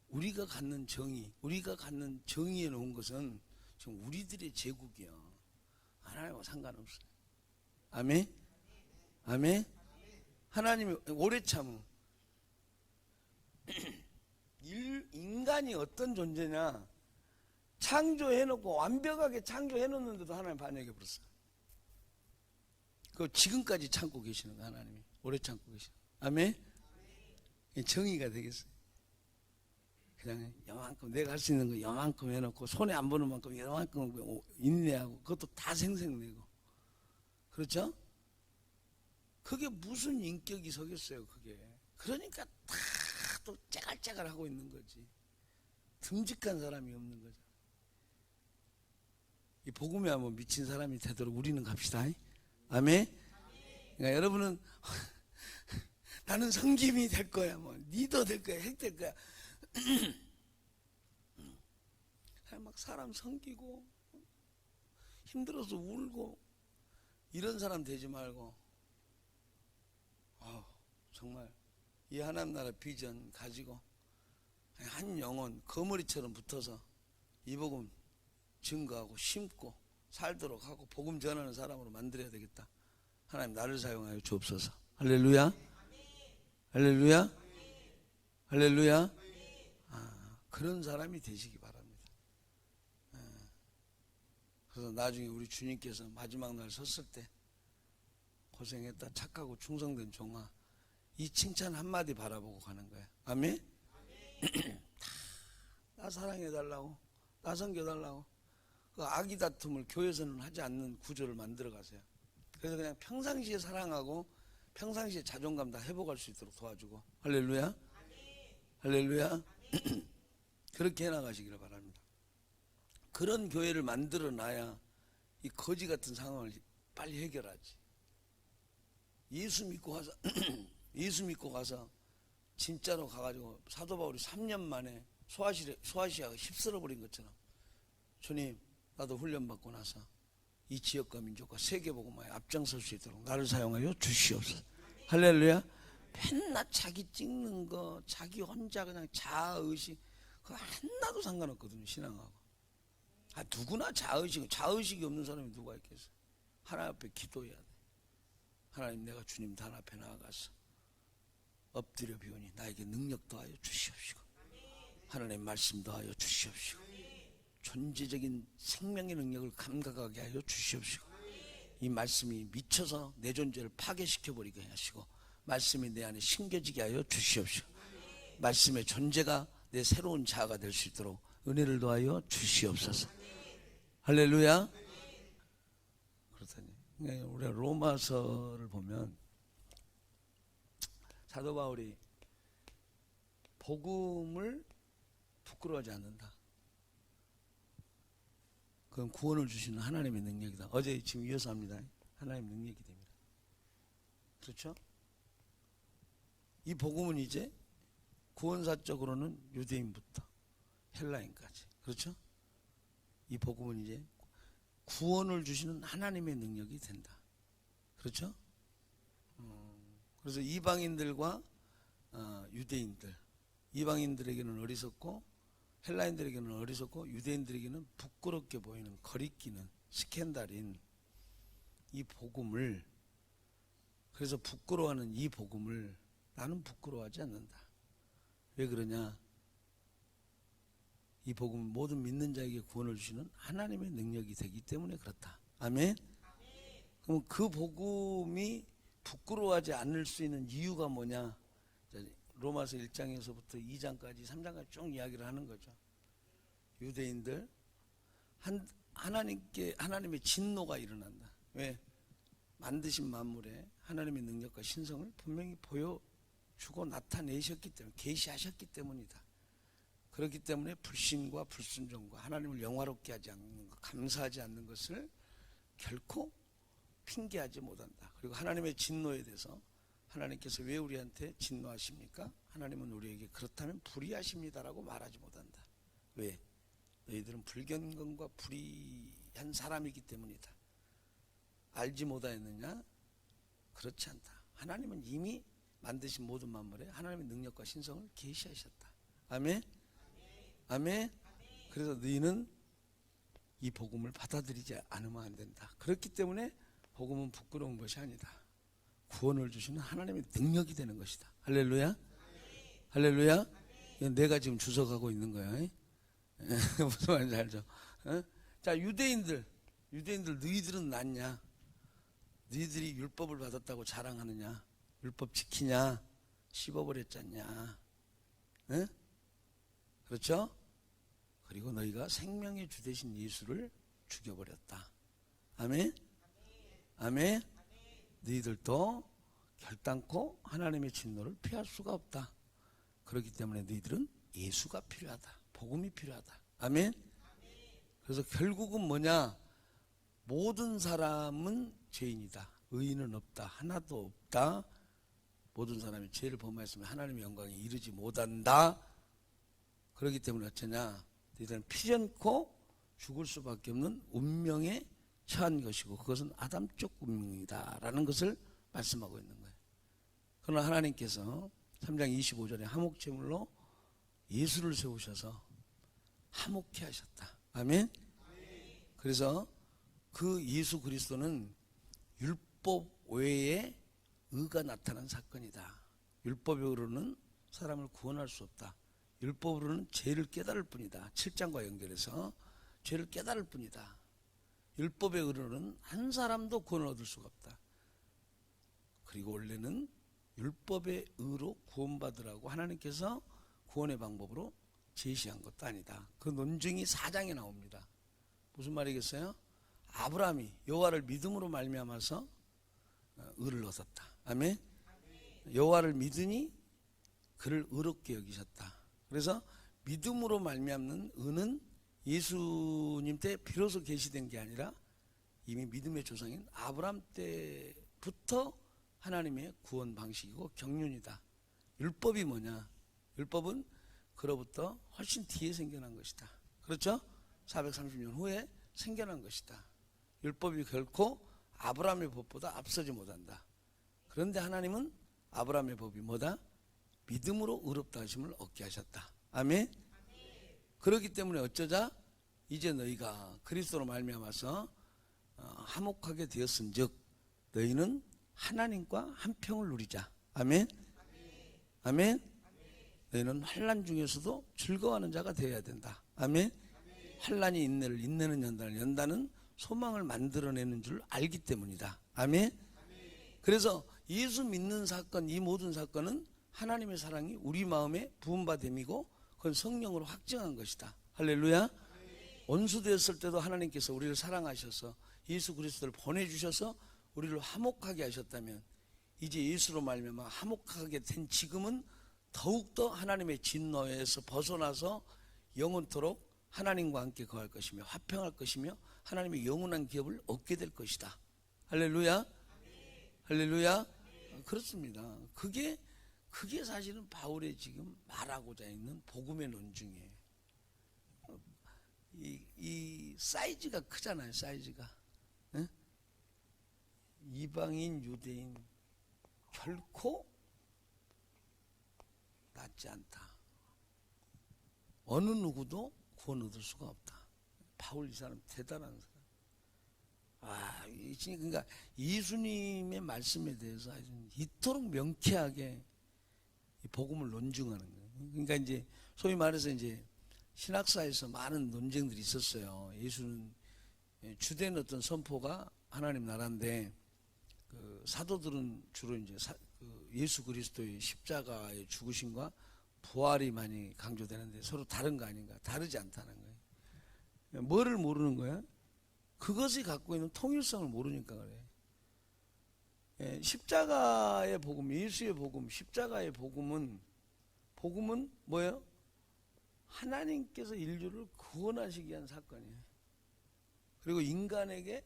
우리가 갖는 정의에 놓은 것은 지금 우리들의 제국이요. 하나님과 상관없어요. 아멘? 아멘? 하나님이 오래 참음. 인간이 어떤 존재냐? 창조해놓고 완벽하게 창조해놓는데도 하나님 반역해 버렸어요. 그 지금까지 참고 계시는 거 하나님이 오래 참고 계시는 거. 아멘. 정의가 되겠어요. 그냥 요만큼 내가 할 수 있는 거 요만큼 해놓고 손에 안 보는 만큼 요만큼 인내하고 그것도 다 생색내고 그렇죠? 그게 무슨 인격이 서겠어요 그게. 그러니까 다 또 째갈째갈 하고 있는 거지. 듬직한 사람이 없는 거죠. 이 복음에 한번 미친 사람이 되도록 우리는 갑시다. 아멘. 그러니까 여러분은 나는 성김이 될 거야, 뭐 리더 될 거야, 핵 될 거야. 막 사람 섬기고 힘들어서 울고 이런 사람 되지 말고 정말 이 하나님 나라 비전 가지고 한 영혼 거머리처럼 붙어서 이 복음 증거하고 심고 살도록 하고 복음 전하는 사람으로 만들어야 되겠다. 하나님 나를 사용하여 주옵소서. 할렐루야. 할렐루야. 할렐루야. 그런 사람이 되시기 바랍니다. 그래서 나중에 우리 주님께서 마지막 날 섰을 때 고생했다 착하고 충성된 종아 이 칭찬 한마디 바라보고 가는 거야. 아멘. 나 사랑해달라고 나 섬겨달라고 그 악의 다툼을 교회에서는 하지 않는 구조를 만들어 가세요. 그래서 그냥 평상시에 사랑하고 평상시에 자존감 다 회복할 수 있도록 도와주고. 할렐루야. 할렐루야. 그렇게 해나가시기를 바랍니다. 그런 교회를 만들어 놔야 이 거지 같은 상황을 빨리 해결하지. 예수 믿고 가서 진짜로 가가지고 사도 바울이 3년 만에 소아시아가 휩쓸어 버린 것처럼 주님 나도 훈련받고 나서 이 지역과 민족과 세계복음화에 앞장설 수 있도록 나를 사용하여 주시옵소서. 할렐루야. 맨날 자기 찍는 거 자기 혼자 그냥 자아의식 그거 하나도 상관없거든요. 신앙하고 누구나 자의식이 없는 사람이 누가 있겠어요. 하나님 앞에 기도해야 돼. 하나님 내가 주님 단 앞에 나아가서 엎드려 비우니 나에게 능력 더하여 주시옵시고 하나님 말씀 더하여 주시옵시고 존재적인 생명의 능력을 감각하게 하여 주시옵시고 이 말씀이 미쳐서 내 존재를 파괴시켜버리게 하시고 말씀이 내 안에 심겨지게 하여 주시옵시고 말씀의 존재가 내 새로운 자아가 될 수 있도록 은혜를 더하여 주시옵소서. 할렐루야. 그렇다니 우리가 로마서를 보면 사도 바울이 복음을 부끄러워하지 않는다. 그건 구원을 주시는 하나님의 능력이다. 어제 지금 이어서 합니다. 하나님의 능력이 됩니다. 그렇죠? 이 복음은 이제 구원사적으로는 유대인부터 헬라인까지 그렇죠? 이 복음은 이제 구원을 주시는 하나님의 능력이 된다. 그렇죠? 그래서 이방인들과 유대인들 이방인들에게는 어리석고 헬라인들에게는 어리석고 유대인들에게는 부끄럽게 보이는 거리끼는 스캔들인 이 복음을 그래서 부끄러워하는 이 복음을 나는 부끄러워하지 않는다. 왜 그러냐? 이 복음은 모든 믿는 자에게 구원을 주시는 하나님의 능력이 되기 때문에 그렇다. 아멘? 그럼 그 복음이 부끄러워하지 않을 수 있는 이유가 뭐냐? 로마서 1장에서부터 2장까지 3장까지 쭉 이야기를 하는 거죠. 유대인들 하나님의 진노가 일어난다. 왜? 만드신 만물에 하나님의 능력과 신성을 분명히 보여주고 나타내셨기 때문에 계시하셨기 때문이다. 그렇기 때문에 불신과 불순종과 하나님을 영화롭게 하지 않는 것, 감사하지 않는 것을 결코 핑계하지 못한다. 그리고 하나님의 진노에 대해서 하나님께서 왜 우리한테 진노하십니까? 하나님은 우리에게 그렇다면 불의하십니다라고 말하지 못한다. 왜? 너희들은 불견건과 불의한 사람이기 때문이다. 알지 못하였느냐? 그렇지 않다. 하나님은 이미 만드신 모든 만물에 하나님의 능력과 신성을 계시하셨다. 아멘? 아멘? 그래서 너희는 이 복음을 받아들이지 않으면 안 된다. 그렇기 때문에 복음은 부끄러운 것이 아니다. 구원을 주시는 하나님의 능력이 되는 것이다. 할렐루야. 할렐루야. 내가 지금 주석하고 있는 거야. 무슨 말인지 알죠? 자, 유대인들 너희들은 낫냐? 너희들이 율법을 받았다고 자랑하느냐? 율법 지키냐? 씹어버렸잖냐? 응? 그렇죠? 그리고 너희가 생명의 주 되신 예수를 죽여버렸다. 아멘? 아멘? 너희들도 결단코 하나님의 진노를 피할 수가 없다. 그렇기 때문에 너희들은 예수가 필요하다. 복음이 필요하다. 아멘? 그래서 결국은 뭐냐? 모든 사람은 죄인이다. 의인은 없다. 하나도 없다. 모든 사람이 죄를 범하였으면 하나님의 영광에 이르지 못한다. 그렇기 때문에 어쩌냐? 너희들은 필연코 죽을 수밖에 없는 운명에 처한 것이고 그것은 아담적 운명이다 라는 것을 말씀하고 있는 거예요. 그러나 하나님께서 3장 25절에 화목제물로 예수를 세우셔서 화목케 하셨다. 아멘? 그래서 그 예수 그리스도는 율법 외에 의가 나타난 사건이다. 율법으로는 사람을 구원할 수 없다. 율법으로는 죄를 깨달을 뿐이다. 7장과 연결해서 죄를 깨달을 뿐이다. 율법의 의로는 한 사람도 구원을 얻을 수가 없다. 그리고 원래는 율법의 의로 구원받으라고 하나님께서 구원의 방법으로 제시한 것도 아니다. 그 논증이 4장에 나옵니다. 무슨 말이겠어요? 아브라함이 여호와를 믿음으로 말미암아서 의를 얻었다. 아멘? 여호와를 믿으니 그를 의롭게 여기셨다. 그래서 믿음으로 말미암는 의는 예수님 때 비로소 계시된 게 아니라 이미 믿음의 조상인 아브라함 때부터 하나님의 구원 방식이고 경륜이다. 율법이 뭐냐? 율법은 그로부터 훨씬 뒤에 생겨난 것이다. 그렇죠? 430년 후에 생겨난 것이다. 율법이 결코 아브라함의 법보다 앞서지 못한다. 그런데 하나님은 아브라함의 법이 뭐다? 믿음으로 의롭다 하심을 얻게 하셨다. 아멘? 그렇기 때문에 어쩌자? 이제 너희가 그리스도로 말미암아서 화목하게 되었은즉 너희는 하나님과 한평을 누리자. 아멘? 아멘? 너희는 환난 중에서도 즐거워하는 자가 되어야 된다. 아멘? 환난이 인내를, 인내는 연단을, 연단은 소망을 만들어내는 줄 알기 때문이다. 아멘? 그래서 예수 믿는 사건, 이 모든 사건은 하나님의 사랑이 우리 마음에 부음받음이고 그건 성령으로 확증한 것이다. 할렐루야. 원수되었을 때도 하나님께서 우리를 사랑하셔서 예수 그리스도를 보내주셔서 우리를 화목하게 하셨다면 이제 예수로 말미암아 화목하게 된 지금은 더욱더 하나님의 진노에서 벗어나서 영원토록 하나님과 함께 거할 것이며 화평할 것이며 하나님의 영원한 기업을 얻게 될 것이다. 할렐루야. 할렐루야. 그렇습니다. 그게 사실은 바울의 지금 말하고자 있는 복음의 논증이에요. 이 사이즈가 크잖아요. 사이즈가. 응? 이방인 유대인 결코 낫지 않다. 어느 누구도 구원 얻을 수가 없다. 바울 이 사람 대단한 사람. 그러니까 예수님의 말씀에 대해서 아주 이토록 명쾌하게 이 복음을 논증하는 거예요. 그러니까 이제 소위 말해서 이제 신학사에서 많은 논쟁들이 있었어요. 예수는 주된 어떤 선포가 하나님 나라인데 그 사도들은 주로 이제 예수 그리스도의 십자가의 죽으심과 부활이 많이 강조되는데 서로 다른 거 아닌가? 다르지 않다는 거예요. 뭐를 모르는 거야? 그것이 갖고 있는 통일성을 모르니까 그래. 십자가의 복음, 예수의 복음, 십자가의 복음은 뭐예요? 하나님께서 인류를 구원하시기 위한 사건이에요. 그리고 인간에게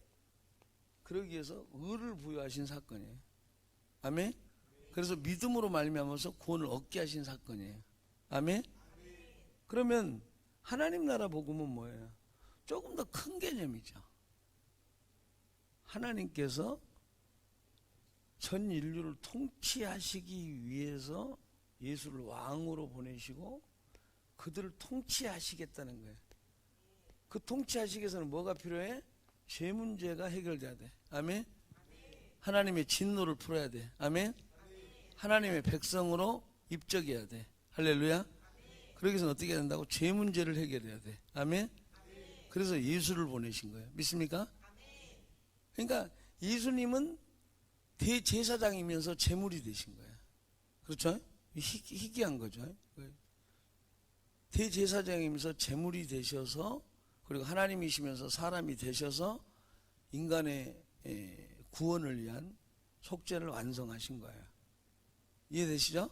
그러기 위해서 의를 부여하신 사건이에요. 아멘? 그래서 믿음으로 말미암아서 구원을 얻게 하신 사건이에요. 아멘? 그러면 하나님 나라 복음은 뭐예요? 조금 더 큰 개념이죠. 하나님께서 전 인류를 통치하시기 위해서 예수를 왕으로 보내시고 그들을 통치하시겠다는 거예요. 그 통치하시기 위해서는 뭐가 필요해? 죄 문제가 해결돼야 돼. 아멘? 하나님의 진노를 풀어야 돼. 아멘? 하나님의 백성으로 입적해야 돼. 할렐루야. 그러기 위해서는 어떻게 해야 된다고? 죄 문제를 해결해야 돼. 아멘? 그래서 예수를 보내신 거예요. 믿습니까? 그러니까 예수님은 대제사장이면서 제물이 되신 거예요. 그렇죠? 희귀한 거죠. 대제사장이면서 제물이 되셔서, 그리고 하나님이시면서 사람이 되셔서 인간의 구원을 위한 속죄를 완성하신 거예요. 이해되시죠?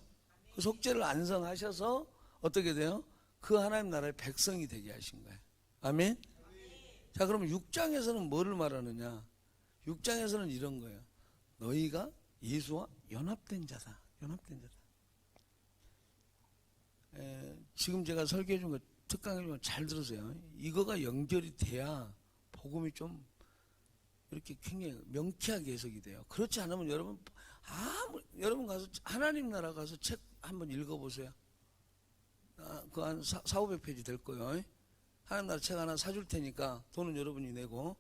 그 속죄를 완성하셔서 어떻게 돼요? 그 하나님 나라의 백성이 되게 하신 거예요. 아멘? 자, 그러면 6장에서는 뭐를 말하느냐? 6장에서는 이런 거예요. 너희가 예수와 연합된 자다. 연합된 자다. 지금 제가 설교해 준 거, 특강해 준 거 잘 들으세요. 이거가 연결이 돼야 복음이 좀 이렇게 굉장히 명쾌하게 해석이 돼요. 그렇지 않으면 여러분 가서 하나님 나라 가서 책 한번 읽어보세요. 그 한 400~500페이지 될 거예요. 하나님 나라 책 하나 사줄 테니까 돈은 여러분이 내고,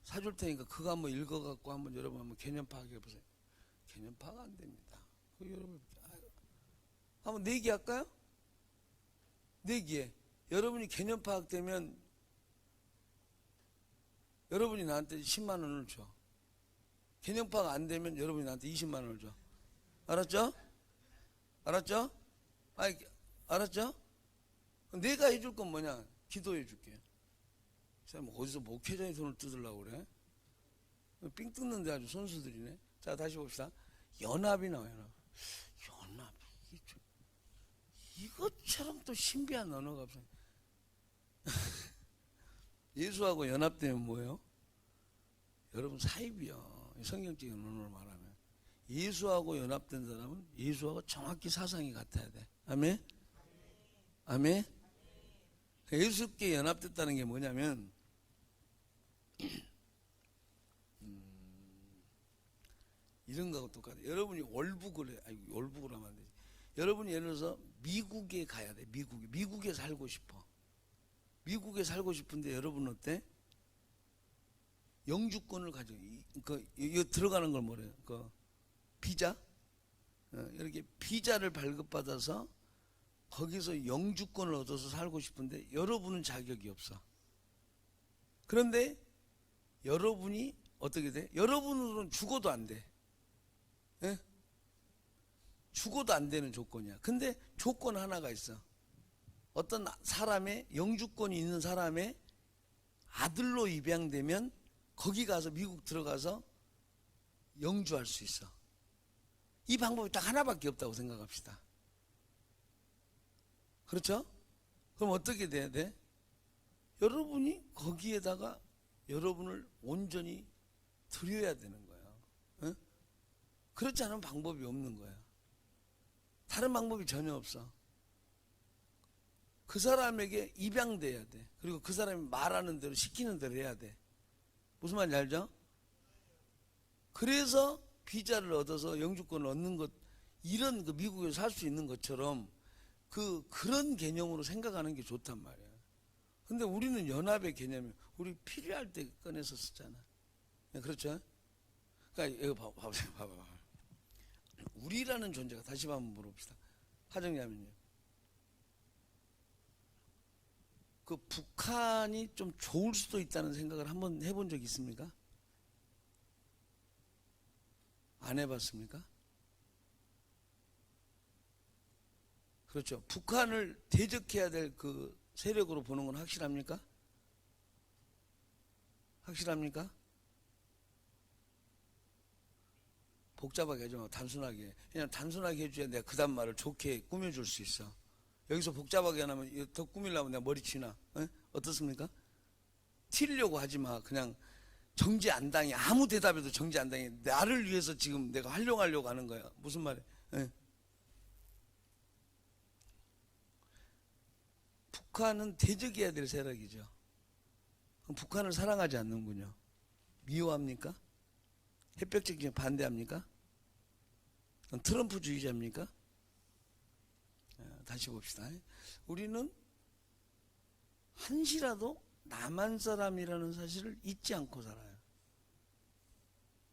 사줄 테니까 그거 한번 읽어갖고 한번 여러분 한번 개념 파악해 보세요. 개념 파악 안 됩니다. 여러분 한번 내기 할까요? 내기에 여러분이 개념 파악되면 여러분이 나한테 10만 원을 줘. 개념 파악 안 되면 여러분이 나한테 20만 원을 줘. 알았죠? 알았죠? 아니, 알았죠? 내가 해줄 건 뭐냐? 기도해 줄게. 이 사람 어디서 목회자의 손을 뜯으려고 그래? 삥 뜯는데 아주 손수들이네. 자, 다시 봅시다. 연합이 나와요. 연합. 이것처럼 또 신비한 언어가 없어요. 예수하고 연합되면 뭐예요? 여러분 사입이요. 성경적인 언어로 말하면 예수하고 연합된 사람은 예수하고 정확히 사상이 같아야 돼. 아멘? 아멘? 예수께 연합됐다는 게 뭐냐면 이런 거하고 똑같아요. 여러분이 월북을 해. 아니, 월북을 하면 안 되지. 여러분이 예를 들어서 미국에 가야 돼. 미국에 살고 싶어. 미국에 살고 싶은데 여러분 어때? 영주권을 가지고 이거 들어가는 걸 뭐래요? 그 비자? 이렇게 비자를 발급받아서 거기서 영주권을 얻어서 살고 싶은데 여러분은 자격이 없어. 그런데 여러분이 어떻게 돼? 여러분으로는 죽어도 안 돼. 예? 죽어도 안 되는 조건이야. 근데 조건 하나가 있어. 어떤 사람의 영주권이 있는 사람의 아들로 입양되면 거기 가서 미국 들어가서 영주할 수 있어. 이 방법이 딱 하나밖에 없다고 생각합시다. 그렇죠? 그럼 어떻게 돼야 돼? 여러분이 거기에다가 여러분을 온전히 드려야 되는 거예요. 응? 그렇지 않으면 방법이 없는 거예요. 다른 방법이 전혀 없어. 그 사람에게 입양돼야 돼. 그리고 그 사람이 말하는 대로 시키는 대로 해야 돼. 무슨 말인지 알죠? 그래서 비자를 얻어서 영주권을 얻는 것, 이런 그 미국에서 살 수 있는 것처럼 그런 개념으로 생각하는 게 좋단 말이야. 근데 우리는 연합의 개념이 우리 필요할 때 꺼내서 쓰잖아. 그렇죠? 그러니까 이거 봐봐. 우리라는 존재가, 다시 한번 물어봅시다. 하정야면요. 그 북한이 좀 좋을 수도 있다는 생각을 한번 해본 적 있습니까? 안 해봤습니까? 그렇죠. 북한을 대적해야 될 그 세력으로 보는 건 확실합니까? 확실합니까? 복잡하게 하지 말고 단순하게. 그냥 단순하게 해줘야 내가 그 다음 말을 좋게 꾸며줄 수 있어. 여기서 복잡하게 하면 더 꾸미려면 내가 머리 치나? 어떻습니까? 튀려고 하지 마. 그냥 정지 안 당해. 아무 대답에도 정지 안 당해. 나를 위해서 지금 내가 활용하려고 하는 거야. 무슨 말이야? 북한은 대적해야 될 세력이죠. 그럼 북한을 사랑하지 않는군요. 미워합니까? 햇볕적인 반대합니까? 트럼프주의자입니까? 다시 봅시다. 우리는 한시라도 남한 사람이라는 사실을 잊지 않고 살아요.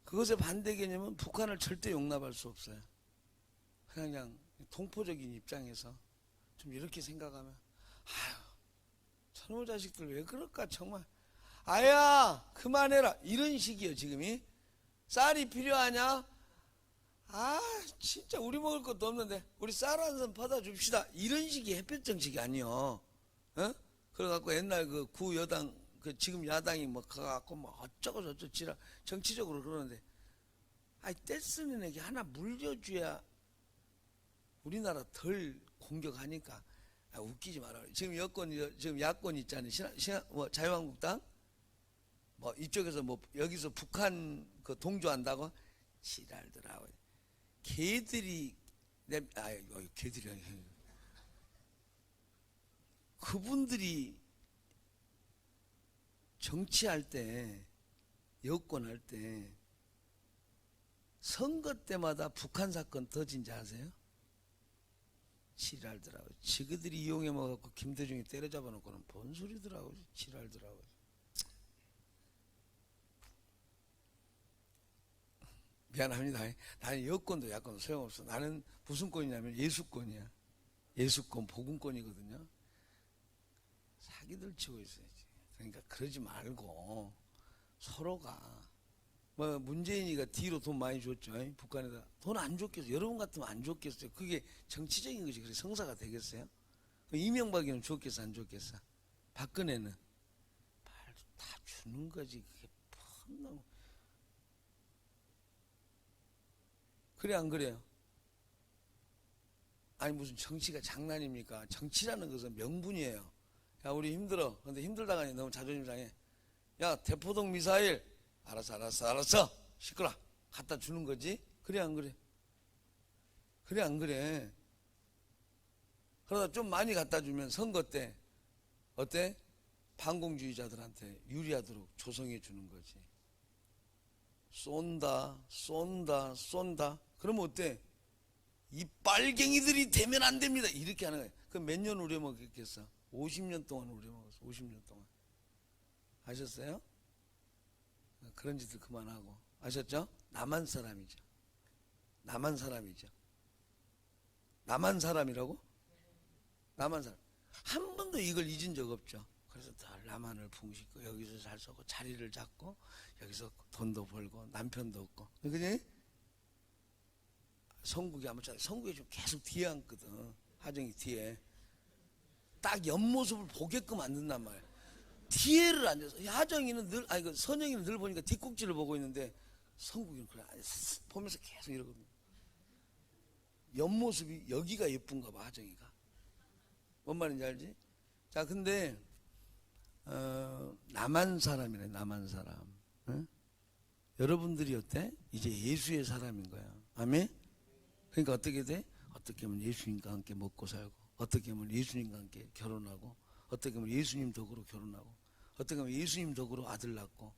그것의 반대 개념은 북한을 절대 용납할 수 없어요. 그냥 동포적인 입장에서 좀 이렇게 생각하면, 아유, 저놈의 자식들 왜 그럴까 정말. 아야 그만해라, 이런 식이에요 지금이. 쌀이 필요하냐? 아 진짜 우리 먹을 것도 없는데 우리 쌀 한 선 퍼다 줍시다. 이런 식의 햇볕 정책이 아니요. 어? 그래갖고 옛날 그 구여당 그 지금 야당이 뭐 가갖고 뭐 어쩌고 저쩌고 지라 정치적으로 그러는데, 아이 떼쓰는 애기 하나 물려줘야 우리나라 덜 공격하니까. 아, 웃기지 마라. 지금 여권 지금 야권 있잖아요. 뭐 자유한국당 뭐 이쪽에서 뭐 여기서 북한 그 동조한다고 지랄더라고. 걔들이 걔들이 아니 그분들이 정치할 때 여권할 때 선거 때마다 북한 사건 터진지 아세요? 지랄더라고. 지그들이 이용해 먹었고 김대중이 때려잡아 놓고는 뭔 소리더라고. 지랄더라고. 미안합니다. 나는 여권도 야권도 소용없어. 나는 무슨 권이냐면 예수권이야. 예수권, 복음권이거든요. 사기들 치고 있어야지. 그러니까 그러지 말고 서로가 뭐 문재인이가 뒤로 돈 많이 줬죠. 북한에다 돈 안 줬겠어. 여러분 같으면 안 줬겠어요. 그게 정치적인 것이 그래 성사가 되겠어요? 이명박이는 줬겠어 안 줬겠어? 박근혜는 다 주는 거지. 그게 펀 그래 안 그래요? 아니 무슨 정치가 장난입니까? 정치라는 것은 명분이에요. 야 우리 힘들어. 근데 힘들다가니 너무 자존심 상해. 야 대포동 미사일 알았어 시끄러 갖다 주는 거지. 그래 안 그래? 그래 안 그래? 그러다 좀 많이 갖다 주면 선거 때 어때? 반공주의자들한테 유리하도록 조성해 주는 거지. 쏜다 그러면 어때? 이 빨갱이들이 되면 안 됩니다 이렇게 하는 거예요. 그럼 몇 년 우려먹겠어? 50년 동안 우려먹었어. 50년 동안. 아셨어요? 그런 짓을 그만하고. 아셨죠? 남한 사람이죠. 남한 사람이죠. 남한 사람이라고? 남한 사람. 한 번도 이걸 잊은 적 없죠. 그래서 늘 남한을 풍시고 여기서 잘 살고 자리를 잡고 여기서 돈도 벌고 남편도 없고. 그지? 성국이 아무튼 성국이 좀 계속 뒤에 앉거든. 하정이 뒤에. 딱 옆모습을 보게끔 앉는단 말이야. 뒤에를 앉아서. 하정이는 늘, 그 선영이는 늘 보니까 뒷꼭지를 보고 있는데 성국이는 그래. 보면서 계속 이러거든. 옆모습이 여기가 예쁜가 봐, 하정이가. 뭔 말인지 알지? 자, 근데, 남한 사람이래, 남한 사람. 응? 여러분들이 어때? 이제 예수의 사람인 거야. 아멘? 그러니까 어떻게 돼? 어떻게 하면 예수님과 함께 먹고 살고, 어떻게 하면 예수님과 함께 결혼하고, 어떻게 하면 예수님 덕으로 결혼하고, 어떻게 하면 예수님 덕으로 아들 낳고,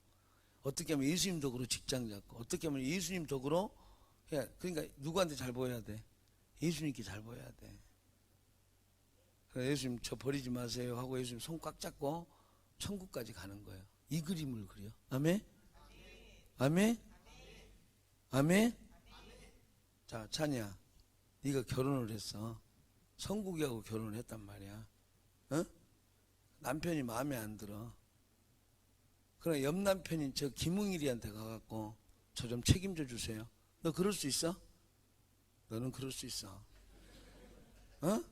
어떻게 하면 예수님 덕으로 직장 잡고, 어떻게 하면 예수님 덕으로 해야. 그러니까 누구한테 잘 보여야 돼? 예수님께 잘 보여야 돼. 그래서 예수님 저 버리지 마세요 하고 예수님 손 꽉 잡고 천국까지 가는 거예요. 이 그림을 그려. 아멘? 아멘? 아멘? 자, 찬이야, 네가 결혼을 했어. 성국이하고 결혼을 했단 말이야. 어? 남편이 마음에 안 들어. 그럼 옆 남편인 저 김웅일이한테 가갖고 저 좀 책임져 주세요. 너 그럴 수 있어? 너는 그럴 수 있어. 어?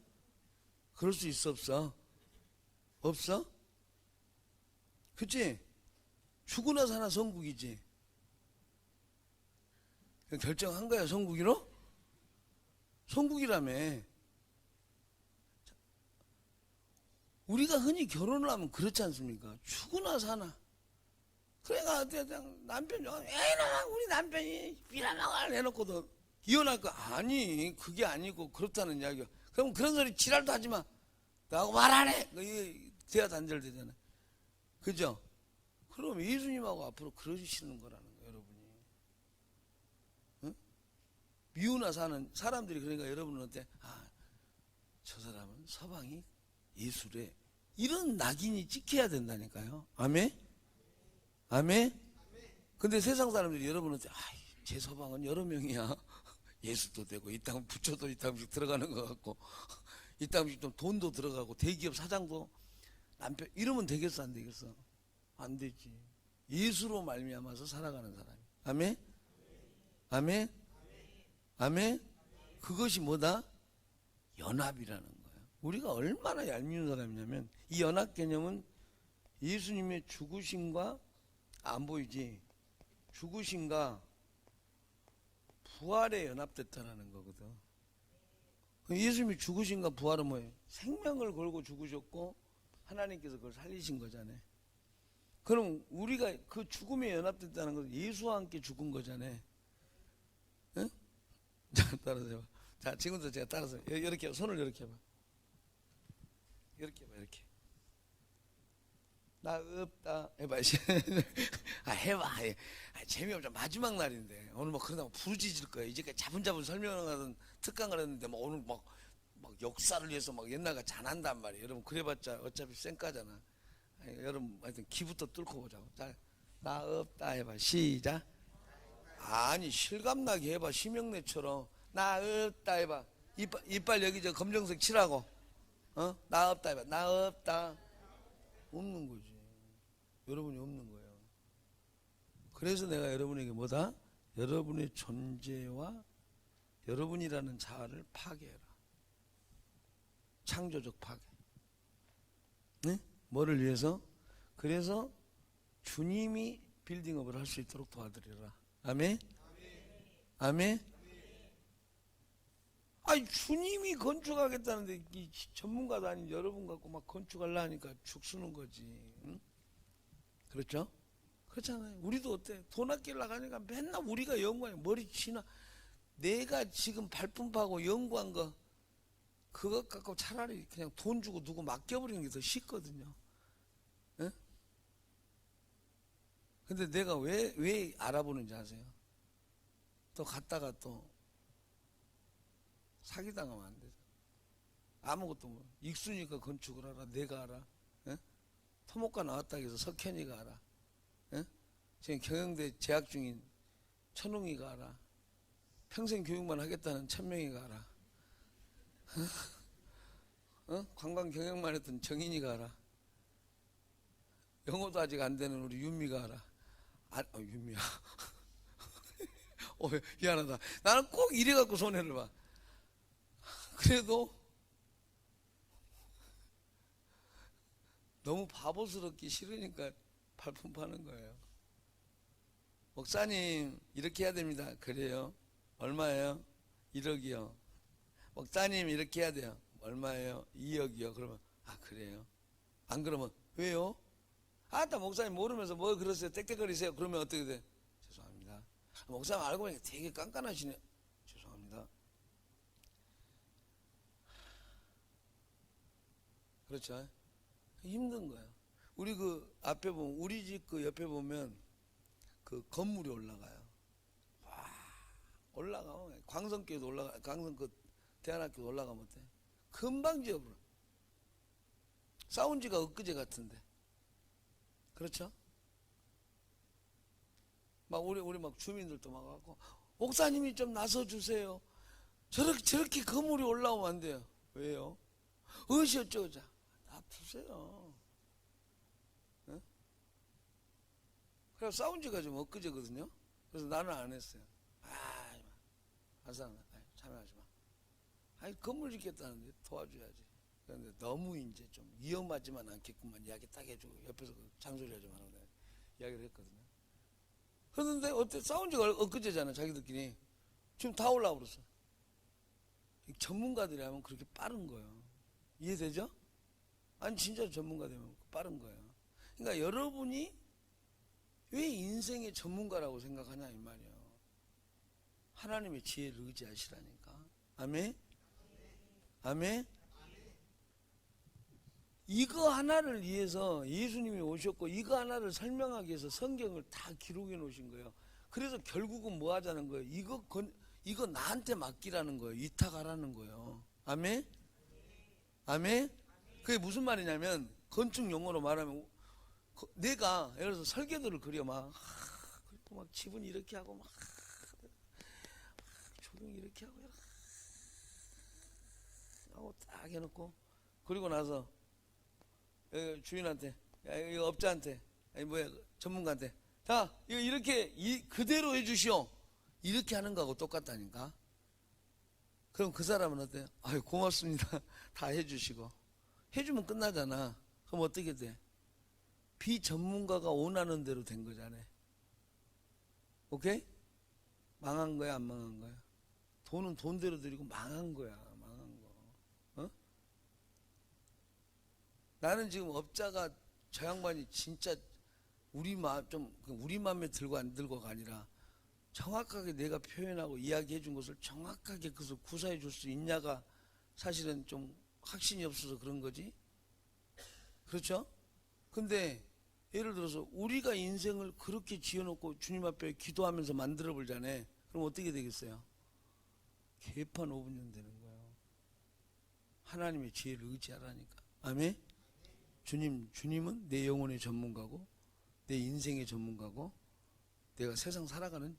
그럴 수 있어 없어? 없어? 그치? 죽으나 사나 성국이지. 결정한 거야 성국이로? 성국이라며. 우리가 흔히 결혼을 하면 그렇지 않습니까? 죽으나 사나. 그래가 남편이 우리 남편이 비난을 해놓고도 이혼할 거 아니. 그게 아니고 그렇다는 이야기야. 그럼 그런 소리 지랄도 하지 마. 나하고 말 안 해. 대화 단절되잖아. 그죠? 그럼 예수님하고 앞으로 그러시는 거라는 거예요, 여러분이. 응? 미우나 사는 사람들이 그러니까 여러분은 어때? 아, 저 사람은 서방이 예수래. 이런 낙인이 찍혀야 된다니까요. 아멘? 아멘? 근데 세상 사람들이 여러분한테 제 서방은 여러 명이야. 예수도 되고 이 땅 부처도 이 땅씩 들어가는 것 같고 이 땅씩 좀 돈도 들어가고 대기업 사장도 남편 이러면 되겠어 안 되겠어? 안 되지. 예수로 말미암아서 살아가는 사람이. 아멘? 아멘? 아멘? 그것이 뭐다? 연합이라는 거예요. 우리가 얼마나 얄미운 사람이냐면 이 연합 개념은 예수님의 죽으심과 안 보이지? 죽으심과 부활에 연합됐다는 거거든. 예수님이 죽으심과 부활은 뭐예요? 생명을 걸고 죽으셨고 하나님께서 그걸 살리신 거잖아요. 그럼 우리가 그 죽음에 연합됐다는 것은 예수와 함께 죽은 거잖아요. 응? 자, 따라서 해봐. 자, 지금부터 제가 따라서 이렇게 손을 이렇게 해봐. 이렇게 해봐, 이렇게. 나 없다 해봐. 아, 해봐. 재미없죠. 마지막 날인데 오늘 뭐 그러다 부르짖을 거야. 이제까지 자분자분 설명하던 특강을 했는데 뭐 오늘 막 역사를 위해서 막 옛날같이 안 한단 말이에요. 여러분 그래봤자 어차피 쌩까잖아. 여러분 하여튼 기부터 뚫고 보자고. 자, 나 없다 해봐. 시작. 아니 실감나게 해봐. 심형래처럼 나 없다 해봐. 이빨 여기 저 검정색 칠하고. 나 없다 해봐. 나 없다. 없는 거지. 여러분이 없는 거예요. 그래서 내가 여러분에게 뭐다? 여러분의 존재와 여러분이라는 자아를 파괴해라. 창조적 파괴. 네? 뭐를 위해서? 그래서 주님이 빌딩업을 할 수 있도록 도와드리라. 아멘? 아멘? 아니 주님이 건축하겠다는데 이 전문가도 아닌 여러분 갖고 막 건축하려 하니까 죽쓰는 거지. 응? 그렇죠? 그렇잖아요. 우리도 어때? 돈 아끼려고 하니까 맨날 우리가 연구하니 머리 치나. 내가 지금 발품 파고 연구한 거 그것 갖고 차라리 그냥 돈 주고 누구 맡겨버리는 게 더 쉽거든요. 예? 근데 내가 왜 알아보는지 아세요? 또 갔다가 또 사기당하면 안 되죠. 아무것도 뭐 익수니까 건축을 알아. 내가 알아. 예? 토목과 나왔다 해서 석현이가 알아. 예? 지금 경영대 재학 중인 천웅이가 알아. 평생 교육만 하겠다는 천명이가 알아. 관광 경영만 했던 정인이가 알아. 영어도 아직 안 되는 우리 윤미가 알아. 윤미야. 미안하다. 나는 꼭 이래갖고 손해를 봐. 그래도 너무 바보스럽기 싫으니까 발품 파는 거예요. 목사님 이렇게 해야 됩니다. 그래요? 얼마예요? 1억이요. 목사님 이렇게 해야 돼요. 얼마예요? 2억이요. 그러면 그래요? 안 그러면 왜요? 나 목사님 모르면서 뭐 그러세요? 땡땡거리세요. 그러면 어떻게 돼? 죄송합니다. 목사님 알고 보니까 되게 깐깐하시네. 죄송합니다. 그렇죠? 힘든 거예요. 우리 그 앞에 보면 우리 집 그 옆에 보면 그 건물이 올라가요. 와, 올라가면 광성교에도 올라가. 광성 그 대안학교도 올라가면 어때? 금방 지어버려. 싸운 지가 엊그제 같은데. 그렇죠? 막 우리 막 주민들도 막 와갖고 목사님이 좀 나서 주세요. 저렇게 건물이 올라오면 안 돼요. 왜요? 어시 어쩌자. 놔두세요. 네? 그래서 싸운 지가 좀 엊그제거든요. 그래서 나는 안 했어요. 알았어. 참여하지 마. 건물 짓겠다는데 도와줘야지. 그런데 너무 이제 좀 위험하지만 않겠구만 이야기 딱 해주고 옆에서 장소리 하지 말라고 이야기를 했거든요. 그런데 어때? 싸운 지가 엊그제잖아. 자기들끼리. 지금 다 올라와 버렸어. 전문가들이 하면 그렇게 빠른 거예요. 이해되죠? 아니 진짜 전문가 되면 빠른 거예요. 그러니까 여러분이 왜 인생의 전문가라고 생각하냐 이 말이에요. 하나님의 지혜를 의지하시라니까. 아멘? 아멘? 이거 하나를 위해서 예수님이 오셨고 이거 하나를 설명하기 위해서 성경을 다 기록해 놓으신 거예요. 그래서 결국은 뭐 하자는 거예요? 이거 나한테 맡기라는 거예요. 위탁하라는 거예요. 아멘? 아멘? 그게 무슨 말이냐면 건축 용어로 말하면 내가 예를 들어서 설계도를 그려 막 그리고 막 지분 이렇게 하고 막 조경 이렇게 하고 딱 해놓고 그리고 나서 주인한테 이거 업자한테 전문가한테 자 이거 이렇게 그대로 해주시오. 이렇게 하는 거하고 똑같다니까. 그럼 그 사람은 어때요? 아유, 고맙습니다. 다 해주시고. 해주면 끝나잖아. 그럼 어떻게 돼? 비전문가가 원하는 대로 된 거잖아. 오케이? 망한 거야, 안 망한 거야? 돈은 돈대로 드리고 망한 거야, 망한 거. 어? 나는 지금 업자가 저 양반이 진짜 우리 맘에 들고 안 들고가 아니라 정확하게 내가 표현하고 이야기해 준 것을 정확하게 그것을 구사해 줄 수 있냐가 사실은 좀 확신이 없어서 그런 거지. 그렇죠? 근데 예를 들어서 우리가 인생을 그렇게 지어놓고 주님 앞에 기도하면서 만들어 보자네. 그럼 어떻게 되겠어요? 개판 5분년 되는 거예요. 하나님의 지혜를 의지하라니까. 아멘? 주님은 내 영혼의 전문가고 내 인생의 전문가고 내가 세상 살아가는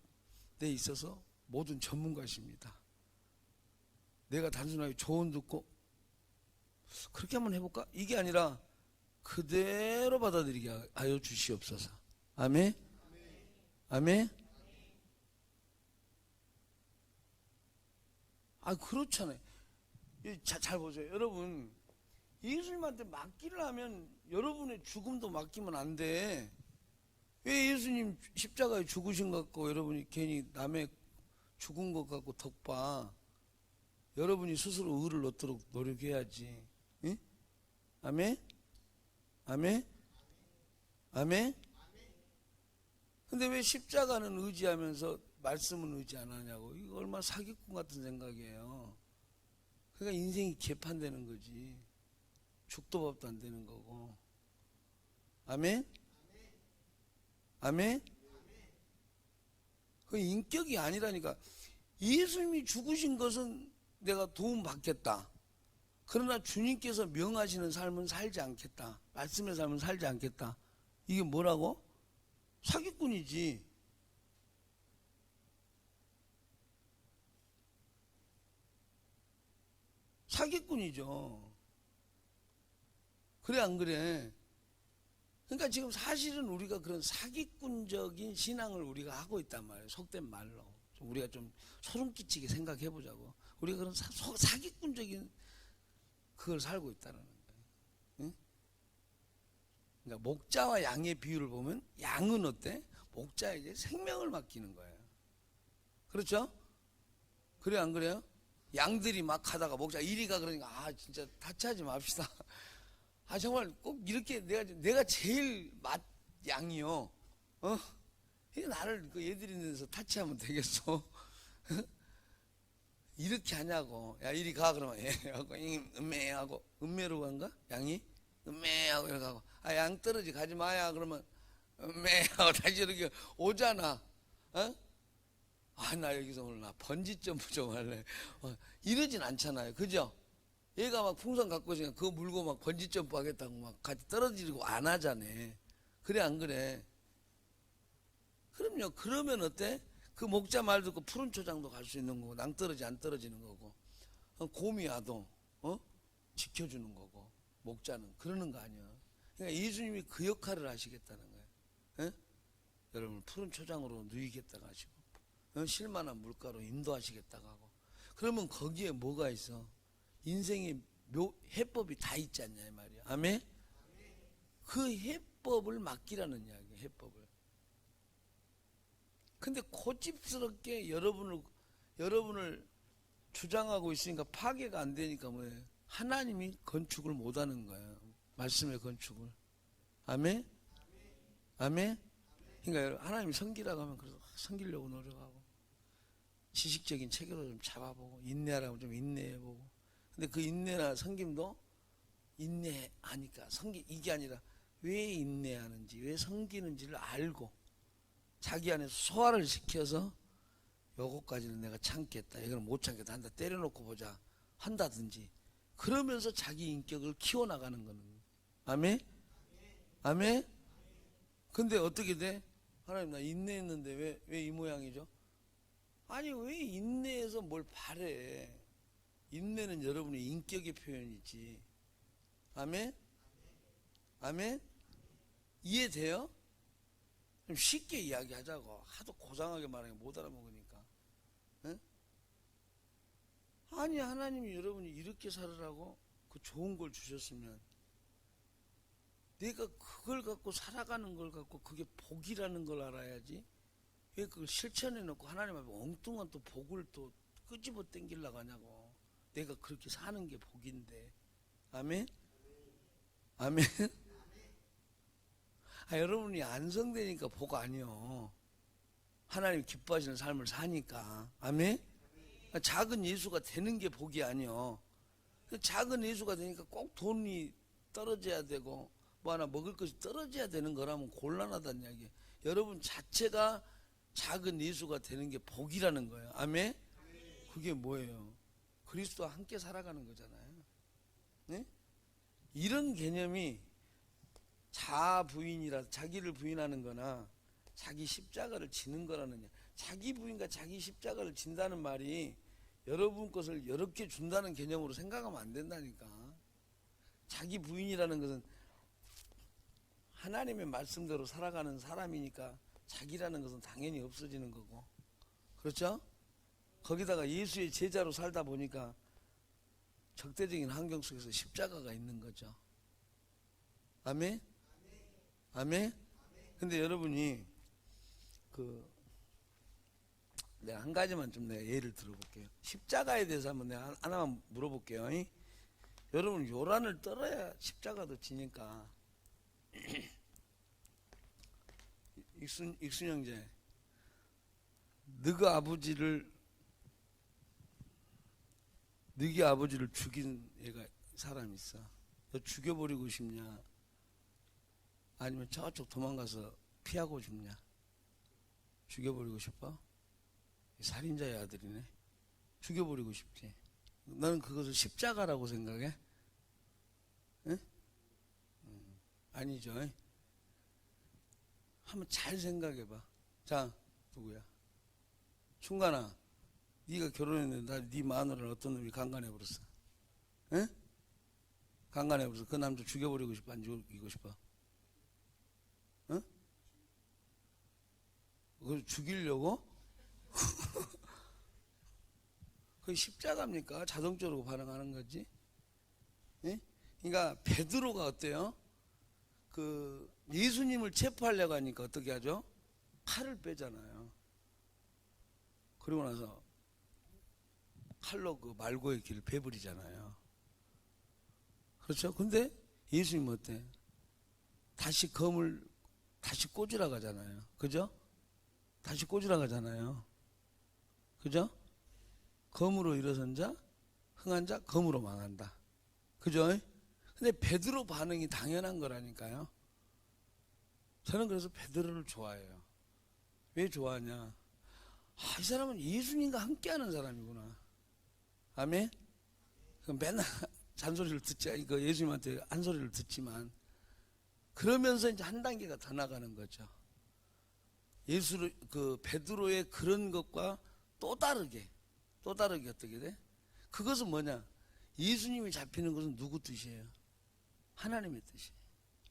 데 있어서 모든 전문가십니다. 내가 단순하게 조언 듣고 그렇게 한번 해볼까? 이게 아니라 그대로 받아들이게 하여 주시옵소서. 아멘? 아멘? 아, 그렇잖아요. 잘 보세요. 여러분, 예수님한테 맡기를 하면 여러분의 죽음도 맡기면 안 돼. 왜 예수님 십자가에 죽으신 것 같고 여러분이 괜히 남의 죽은 것 같고 덕봐. 여러분이 스스로 의를 얻도록 노력해야지. 응? 아멘? 아멘? 아멘? 근데 왜 십자가는 의지하면서 말씀은 의지 안 하냐고. 이거 얼마나 사기꾼 같은 생각이에요. 그러니까 인생이 개판되는 거지. 죽도 밥도 안 되는 거고. 아멘? 아멘? 그 인격이 아니라니까. 예수님이 죽으신 것은 내가 도움 받겠다. 그러나 주님께서 명하시는 삶은 살지 않겠다. 말씀의 삶은 살지 않겠다. 이게 뭐라고? 사기꾼이지. 사기꾼이죠. 그래 안 그래? 그러니까 지금 사실은 우리가 그런 사기꾼적인 신앙을 우리가 하고 있단 말이에요. 속된 말로. 우리가 좀 소름 끼치게 생각해 보자고. 우리가 그런 사기꾼적인 그걸 살고 있다는 거예요. 응? 그러니까 목자와 양의 비유를 보면 양은 어때? 목자에게 생명을 맡기는 거예요. 그렇죠? 그래 안 그래요? 양들이 막 하다가 목자 이리 가 그러니까 아 진짜 타치하지 맙시다. 아 정말 꼭 이렇게 내가 제일 양이요. 어? 이게 나를 그 얘들이 있는 데서 타치하면 되겠어? 이렇게 하냐고. 야 이리 가 그러면 예 하고 음매하고 음매로 간가? 양이 음매하고 이렇게 하고 아 양 떨어지 가지 마야 그러면 음매하고 다시 이렇게 오잖아. 어? 아 나 여기서 오늘 나 번지 점프 좀 할래. 이러진 않잖아요. 그죠? 얘가 막 풍선 갖고 있으니까 그거 물고 막 번지 점프 하겠다고 막 같이 떨어지고 안 하잖아. 그래 안 그래? 그럼요. 그러면 어때? 그 목자 말 듣고 푸른 초장도 갈 수 있는 거고 낭떠러지 안 떨어지는 거고 곰이 와도 지켜주는 거고 목자는 그러는 거 아니야. 그러니까 예수님이 그 역할을 하시겠다는 거예요. 에? 여러분 푸른 초장으로 누이겠다고 하시고 실만한 물가로 인도하시겠다고 하고 그러면 거기에 뭐가 있어? 인생의 해법이 다 있지 않냐 이 말이야. 아멘? 그 해법을 맡기라는 이야기야. 해법을. 근데 고집스럽게 여러분을 주장하고 있으니까 파괴가 안 되니까 뭐예요? 하나님이 건축을 못하는 거예요. 말씀의 건축을. 아멘? 아멘? 그러니까 하나님이 섬기라고 하면 그래서 섬기려고 노력하고 지식적인 체계로 좀 잡아보고 인내하라고 좀 인내해보고 근데 그 인내나 섬김도 인내하니까 이게 아니라 왜 인내하는지 왜 섬기는지를 알고 자기 안에서 소화를 시켜서 요거까지는 내가 참겠다 이거는 못 참겠다 한다 때려놓고 보자 한다든지 그러면서 자기 인격을 키워나가는 거는 아멘? 아멘? 근데 어떻게 돼? 하나님 나 인내했는데 왜 이 모양이죠? 아니 왜 인내해서 뭘 바래? 인내는 여러분의 인격의 표현이지. 아멘? 아멘? 이해돼요? 좀 쉽게 이야기하자고. 하도 고상하게 말하면 못 알아먹으니까. 아니, 하나님이 여러분이 이렇게 살으라고 그 좋은 걸 주셨으면 내가 그걸 갖고 살아가는 걸 갖고 그게 복이라는 걸 알아야지. 왜 그걸 실천해 놓고 하나님 앞에 엉뚱한 또 복을 또 끄집어 당기려고 하냐고. 내가 그렇게 사는 게 복인데. 아멘? 아멘? 여러분이 안성되니까 복 아니요. 하나님 기뻐하시는 삶을 사니까. 아멘? 작은 예수가 되는 게 복이 아니요. 작은 예수가 되니까 꼭 돈이 떨어져야 되고 뭐 하나 먹을 것이 떨어져야 되는 거라면 곤란하다는 이야기. 여러분 자체가 작은 예수가 되는 게 복이라는 거예요. 아멘? 그게 뭐예요? 그리스도와 함께 살아가는 거잖아요. 네? 이런 개념이 자부인이라 자기를 부인하는 거나 자기 십자가를 지는 거라는, 자기 부인과 자기 십자가를 진다는 말이 여러분 것을 여러 개 준다는 개념으로 생각하면 안 된다니까. 자기 부인이라는 것은 하나님의 말씀대로 살아가는 사람이니까 자기라는 것은 당연히 없어지는 거고, 그렇죠? 거기다가 예수의 제자로 살다 보니까 적대적인 환경 속에서 십자가가 있는 거죠. 아멘? 아멘? 근데 여러분이 내가 한 가지만 좀 내가 예를 들어볼게요. 십자가에 대해서 한번 내가 하나만 물어볼게요. 여러분 요란을 떨어야 십자가도 지니까. 익순 형제, 너희 아버지를 죽인 애가 사람 있어. 너 죽여버리고 싶냐? 아니면 저쪽 도망가서 피하고 싶냐? 죽여버리고 싶어? 살인자의 아들이네. 죽여버리고 싶지. 너는 그것을 십자가라고 생각해? 응? 아니죠. 한번 잘 생각해봐. 자, 누구야? 충간아, 네가 결혼했는데 네 마누라를 어떤 놈이 강간해버렸어. 응? 강간해버렸어. 그 남자 죽여버리고 싶어? 안 죽이고 싶어? 응? 그걸 죽이려고? 그게 십자가입니까? 자동적으로 반응하는 거지. 예? 그러니까 베드로가 어때요? 예수님을 체포하려고 하니까 어떻게 하죠? 칼을 빼잖아요. 그리고 나서 칼로 그 말고의 길을 베버리잖아요. 그렇죠? 근데 예수님은 어때? 다시 검을 다시 꽂으러 가잖아요. 그죠? 다시 꽂으러 가잖아요. 그죠? 검으로 일어선 자, 흥한 자, 검으로 망한다. 그죠? 근데 베드로 반응이 당연한 거라니까요. 저는 그래서 베드로를 좋아해요. 왜 좋아하냐? 이 사람은 예수님과 함께하는 사람이구나. 아멘? 맨날 잔소리를 예수님한테 한 소리를 듣지만, 그러면서 이제 한 단계가 더 나가는 거죠. 베드로의 그런 것과 또 다르게 어떻게 돼? 그것은 뭐냐? 예수님이 잡히는 것은 누구 뜻이에요? 하나님의 뜻이에요.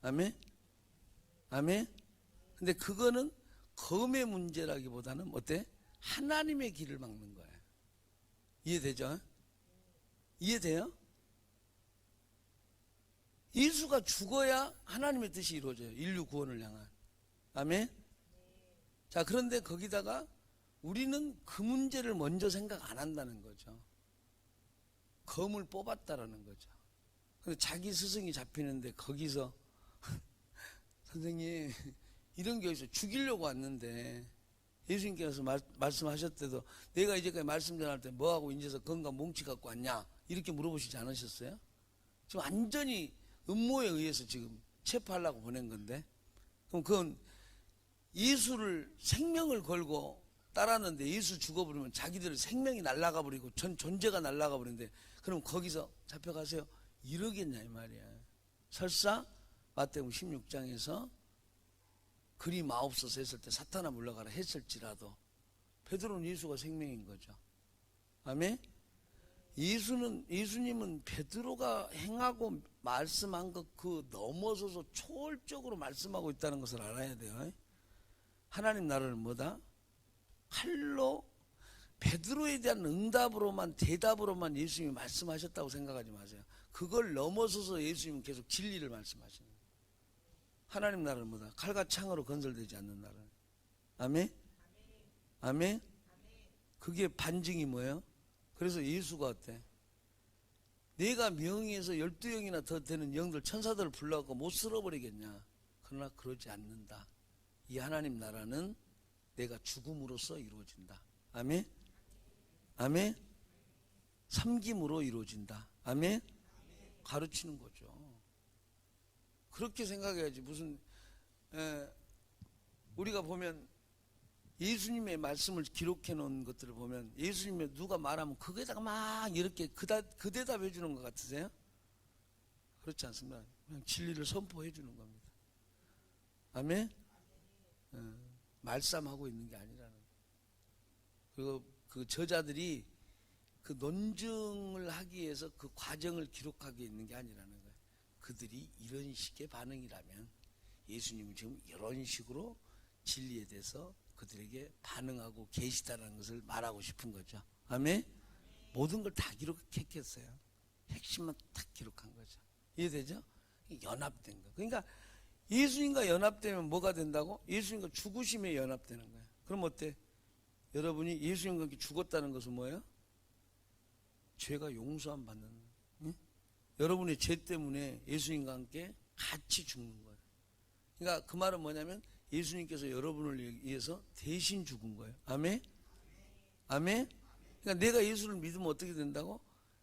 아멘? 아멘? 근데 그거는 검의 문제라기보다는 어때? 하나님의 길을 막는 거예요. 이해되죠? 이해돼요? 예수가 죽어야 하나님의 뜻이 이루어져요. 인류 구원을 향한. 아멘? 자, 그런데 거기다가 우리는 그 문제를 먼저 생각 안 한다는 거죠. 검을 뽑았다라는 거죠. 근데 자기 스승이 잡히는데 거기서 선생님 이런 게 어디서 죽이려고 왔는데, 예수님께서 말씀하셨대도 내가 이제까지 말씀 전할 때 뭐하고 인제서 건강 몽치 갖고 왔냐 이렇게 물어보시지 않으셨어요? 지금 완전히 음모에 의해서 지금 체포하려고 보낸 건데, 그럼 그건 예수를 생명을 걸고 따랐는데 예수 죽어버리면 자기들 생명이 날아가 버리고 전 존재가 날아가 버리는데, 그럼 거기서 잡혀가세요 이러겠냐 이 말이야. 설사 마태복음 16장에서 그리 마옵소서 했을 때 사탄아 물러가라 했을지라도 베드로는 예수가 생명인 거죠. 아멘? 예수님은 베드로가 행하고 말씀한 것 그 넘어서서 초월적으로 말씀하고 있다는 것을 알아야 돼요. 하나님 나라를 뭐다? 칼로 베드로에 대한 응답으로만, 대답으로만 예수님이 말씀하셨다고 생각하지 마세요. 그걸 넘어서서 예수님은 계속 진리를 말씀하시는 거예요. 하나님 나라는 뭐다? 칼과 창으로 건설되지 않는 나라. 아멘? 아멘? 그게 반증이 뭐예요? 그래서 예수가 어때? 내가 명의에서 12영이나 더 되는 영들, 천사들을 불러갖고 못 쓸어버리겠냐? 그러나 그러지 않는다. 이 하나님 나라는 내가 죽음으로써 이루어진다. 아멘? 아멘? 섬김으로 이루어진다. 아멘? 가르치는 거죠. 그렇게 생각해야지. 무슨 우리가 보면 예수님의 말씀을 기록해 놓은 것들을 보면 예수님의 누가 말하면 그거에다가 막 이렇게 그 대답해 주는 것 같으세요? 그렇지 않습니다. 그냥 진리를 선포해 주는 겁니다. 아멘? 말싸움하고 있는 게 아니라는 거예요. 그리고 그 저자들이 그 논증을 하기 위해서 그 과정을 기록하고 있는 게 아니라는 거예요. 그들이 이런 식의 반응이라면 예수님은 지금 이런 식으로 진리에 대해서 그들에게 반응하고 계시다는 것을 말하고 싶은 거죠. 아멘? 모든 걸 다 기록했겠어요. 핵심만 딱 기록한 거죠. 이해되죠? 연합된 거. 그러니까 예수님과 연합되면 뭐가 된다고? 예수님과 죽으심에 연합되는 거예요. 그럼 어때? 여러분이 예수님과 함께 죽었다는 것은 뭐예요? 죄가 용서함 받는 거예요. 응? 여러분의 죄 때문에 예수님과 함께 같이 죽는 거예요. 그러니까 그 말은 뭐냐면 예수님께서 여러분을 위해서 대신 죽은 거예요. 아멘? 아멘? 그러니까 내가 예수를 믿으면 어떻게 된다고?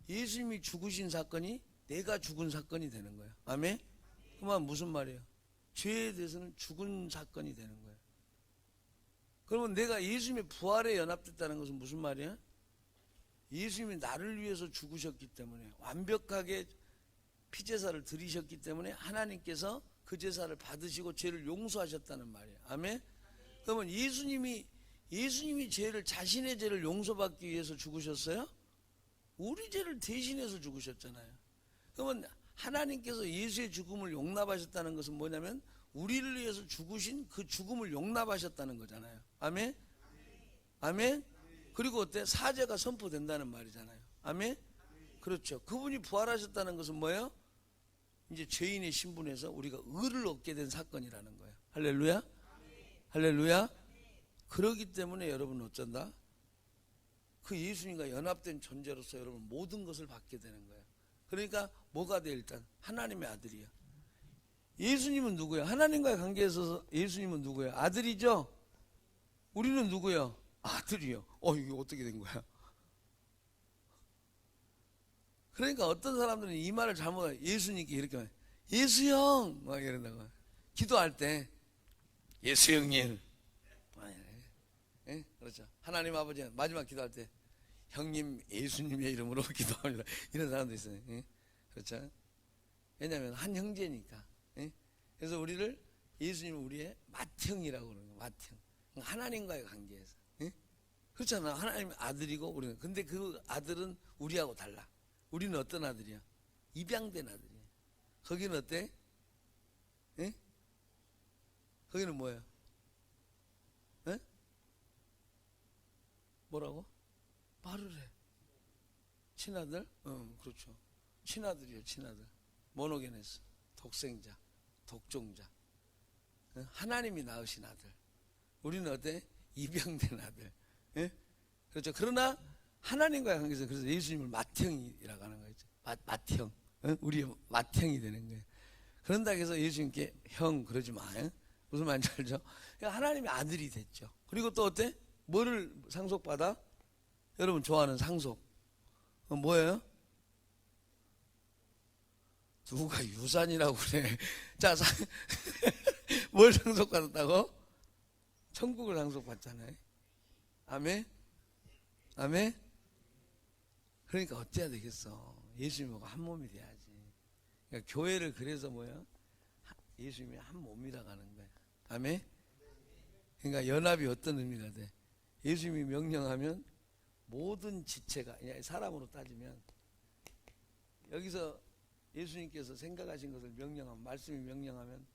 예수님이 죽으신 사건이 내가 죽은 사건이 되는 거예요. 아멘? 그 말은 무슨 말이에요? 죄에 대해서는 죽은 사건이 되는 거예요. 그러면 내가 예수님의 부활에 연합됐다는 것은 무슨 말이야? 예수님이 나를 위해서 죽으셨기 때문에, 완벽하게 피제사를 드리셨기 때문에 하나님께서 그 제사를 받으시고 죄를 용서하셨다는 말이에요. 아멘? 그러면 예수님이 죄를, 자신의 죄를 용서받기 위해서 죽으셨어요? 우리 죄를 대신해서 죽으셨잖아요. 그러면 하나님께서 예수의 죽음을 용납하셨다는 것은 뭐냐면 우리를 위해서 죽으신 그 죽음을 용납하셨다는 거잖아요. 아멘? 아멘? 그리고 어때? 사죄가 선포된다는 말이잖아요. 아멘? 그렇죠. 그분이 부활하셨다는 것은 뭐예요? 이제 죄인의 신분에서 우리가 의를 얻게 된 사건이라는 거예요. 할렐루야? 할렐루야? 그러기 때문에 여러분 어쩐다? 그 예수님과 연합된 존재로서 여러분 모든 것을 받게 되는 거예요. 그러니까 뭐가 돼? 일단 하나님의 아들이야. 예수님은 누구야? 하나님과의 관계에 있어서 예수님은 누구야? 아들이죠? 우리는 누구야? 아들이요. 이게 어떻게 된 거야? 그러니까 어떤 사람들은 이 말을 잘못해. 예수님께 이렇게 말, 예수 형! 막 이런다고. 기도할 때, 예수 형님. 예? 그렇죠. 하나님 아버지, 마지막 기도할 때, 형님 예수님의 이름으로 기도합니다. 이런 사람도 있어요. 예? 그렇죠. 왜냐하면 한 형제니까. 예? 그래서 우리를 예수님은 우리의 맏형이라고 그러는 거예요. 맏형. 하나님과의 관계에서. 예? 그렇잖아. 하나님의 아들이고 우리는. 근데 그 아들은 우리하고 달라. 우리는 어떤 아들이야? 입양된 아들이야. 거기는 어때? 예? 거기는 뭐야? 예? 뭐라고? 말을 해. 친아들? 그렇죠. 친아들이요, 친아들. 모노게네스. 독생자, 독종자. 하나님이 낳으신 아들. 우리는 어때? 입양된 아들. 예? 그렇죠. 그러나 하나님과의 관계에서 그래서 예수님을 맏형이라고 하는 거죠. 맏형. 우리의 맏형이 되는 거예요. 그런다 해서 예수님께 형 그러지 마. 무슨 말인지 알죠? 하나님의 아들이 됐죠. 그리고 또 어때? 뭐를 상속받아? 여러분 좋아하는 상속. 뭐예요? 누가 유산이라고 그래. 자, 뭘 상속받았다고? 천국을 상속받잖아요. 아멘? 아멘? 그러니까 어째야 되겠어. 예수님하고 한 몸이 돼야지. 그러니까 교회를 그래서 뭐야? 예수님이 한 몸이라고 하는 거야. 아멘? 그러니까 연합이 어떤 의미가 돼? 예수님이 명령하면 모든 지체가, 사람으로 따지면 여기서 예수님께서 생각하신 것을 명령하면, 말씀이 명령하면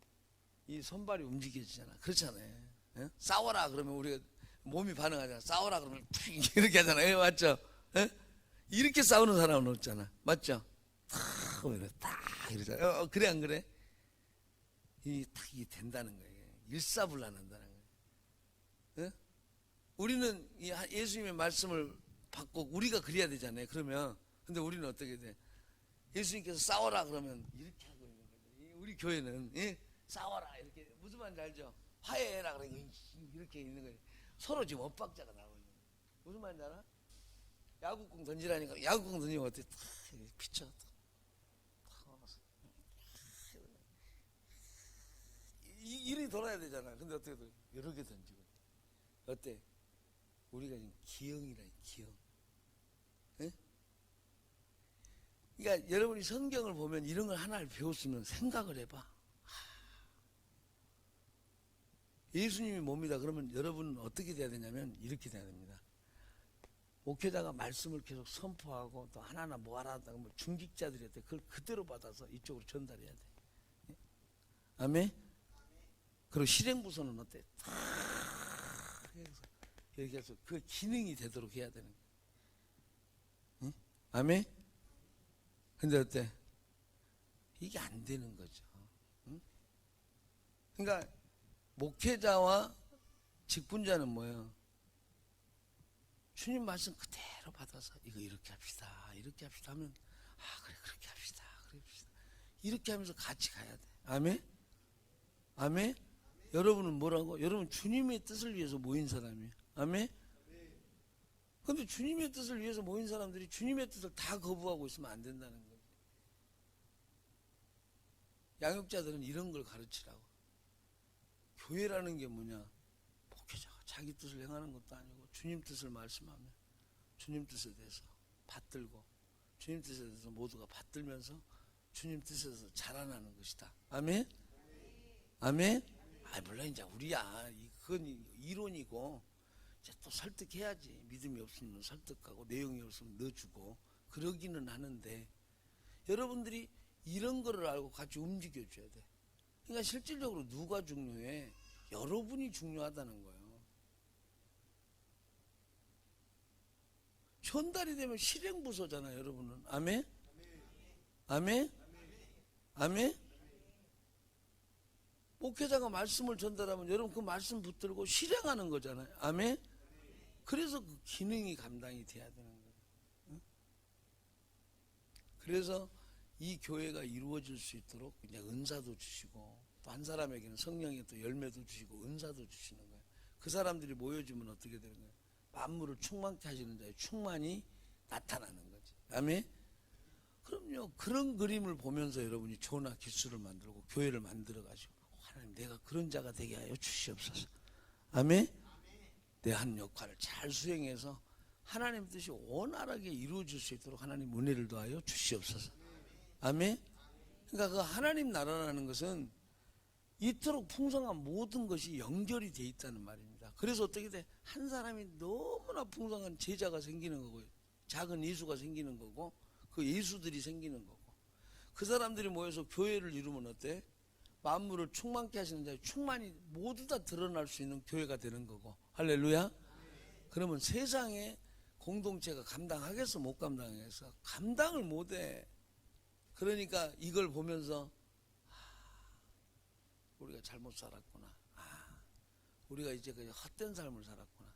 이 손발이 움직여지잖아. 그렇잖아요. 예? 싸워라 그러면 우리가 몸이 반응하잖아. 싸워라 그러면 툭 이렇게 하잖아요. 맞죠? 예? 이렇게 싸우는 사람은 없잖아. 맞죠? 탁 오히려 딱 이러잖아. 그래 안 그래? 이게 된다는 거예요. 일사불란한다는 거예요. 예? 우리는 예수님의 말씀을 받고 우리가 그래야 되잖아요. 그러면 근데 우리는 어떻게 돼? 예수님께서 싸워라 그러면 이렇게 하고 있는 거죠. 우리 교회는 싸워라 이렇게 무슨 말인지 알죠? 화해해라 그러면 이렇게 있는 거예요. 서로 지금 엇박자가 나오고 있는 거예요. 무슨 말인지 알아? 야구공 던지라니까 야구공 던지면 어떻게 탁 피쳐 이리 돌아야 되잖아. 근데 어떻게 돼? 여러 개 던지고 어때? 우리가 지금 기형이라 기형. 예? 그러니까 여러분이 성경을 보면 이런 걸 하나를 배웠으면 생각을 해봐. 예수님이 몸이다 그러면 여러분은 어떻게 돼야 되냐면 이렇게 돼야 됩니다. 목회자가 말씀을 계속 선포하고 또 하나하나 뭐하라 하다가 뭐 중직자들한테 그걸 그대로 받아서 이쪽으로 전달해야 돼. 예? 아멘? 그리고 실행부서는 어때? 탁 이렇게 해서 그 기능이 되도록 해야 되는 거야. 응? 아멘? 근데 어때? 이게 안 되는 거죠. 응? 그러니까 목회자와 직분자는 뭐예요? 주님 말씀 그대로 받아서 이거 이렇게 합시다 하면 그래 그렇게 합시다 이렇게 하면서 같이 가야 돼. 아멘? 아멘? 여러분은 뭐라고? 여러분 주님의 뜻을 위해서 모인 사람이에요. 아멘? 근데 주님의 뜻을 위해서 모인 사람들이 주님의 뜻을 다 거부하고 있으면 안 된다는 거예요. 양육자들은 이런 걸 가르치라고. 교회라는 게 뭐냐? 목회자가 자기 뜻을 행하는 것도 아니고 주님 뜻을 말씀하면 주님 뜻에 대해서 받들고 주님 뜻에 대해서 모두가 받들면서 주님 뜻에서 자라나는 것이다. 아멘? 아멘? 물론 이제 우리야 그건 이론이고 이제 또 설득해야지. 믿음이 없으면 설득하고 내용이 없으면 넣어주고 그러기는 하는데 여러분들이 이런 거를 알고 같이 움직여줘야 돼. 그러니까 실질적으로 누가 중요해? 여러분이 중요하다는 거예요. 전달이 되면 실행부서잖아요, 여러분은. 아멘? 아멘? 아멘? 목회자가 말씀을 전달하면 여러분 그 말씀 붙들고 실행하는 거잖아요. 아멘? 그래서 그 기능이 감당이 돼야 되는 거예요. 응? 그래서 이 교회가 이루어질 수 있도록 이제 은사도 주시고 또 한 사람에게는 성령의 또 열매도 주시고 은사도 주시는 거예요. 그 사람들이 모여지면 어떻게 되는 거예요? 만물을 충만케 하시는 자의 충만이 나타나는 거지. 아멘? 그럼요. 그런 그림을 보면서 여러분이 조나 기수를 만들고 교회를 만들어 가지고 하나님 내가 그런 자가 되게 하여 주시옵소서. 아멘? 내 한 역할을 잘 수행해서 하나님 뜻이 원활하게 이루어질 수 있도록 하나님 은혜를 더하여 주시옵소서. 아멘? 그러니까 그 하나님 나라라는 것은 이토록 풍성한 모든 것이 연결이 돼 있다는 말입니다. 그래서 어떻게 돼? 한 사람이 너무나 풍성한 제자가 생기는 거고요. 작은 예수가 생기는 거고 그 예수들이 생기는 거고 그 사람들이 모여서 교회를 이루면 어때? 만물을 충만케 하시는 자의 충만이 모두 다 드러날 수 있는 교회가 되는 거고. 할렐루야. 그러면 세상에 공동체가 감당하겠어 못 감당하겠어? 감당을 못해. 그러니까 이걸 보면서 우리가 잘못 살았구나. 우리가 이제 그냥 헛된 삶을 살았구나.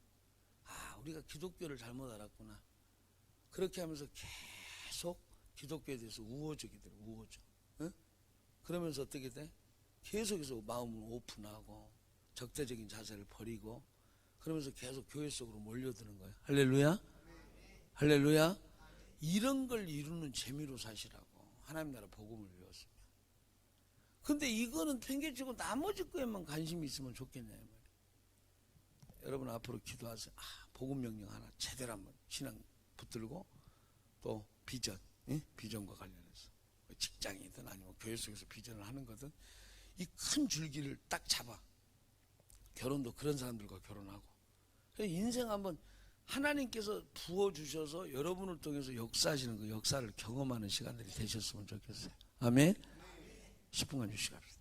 우리가 기독교를 잘못 알았구나. 그렇게 하면서 계속 기독교에 대해서 우호적이 돼요. 우호적. 응? 그러면서 어떻게 돼? 계속해서 마음을 오픈하고 적대적인 자세를 버리고 그러면서 계속 교회 속으로 몰려드는 거예요. 할렐루야. 할렐루야. 이런 걸 이루는 재미로 사시라고 하나님 나라 복음을 배웠습니다. 근데 이거는 팽개치고 나머지 거에만 관심이 있으면 좋겠냐 말이에요. 여러분 앞으로 기도하세요. 복음 명령 하나 제대로 한번 신앙 붙들고 또 비전, 비전과 관련해서 직장이든 아니면 교회 속에서 비전을 하는 거든 이 큰 줄기를 딱 잡아. 결혼도 그런 사람들과 결혼하고 인생 한번 하나님께서 부어주셔서 여러분을 통해서 역사하시는 그 역사를 경험하는 시간들이 되셨으면 좋겠어요. 아멘. 10분간 주시갑시다.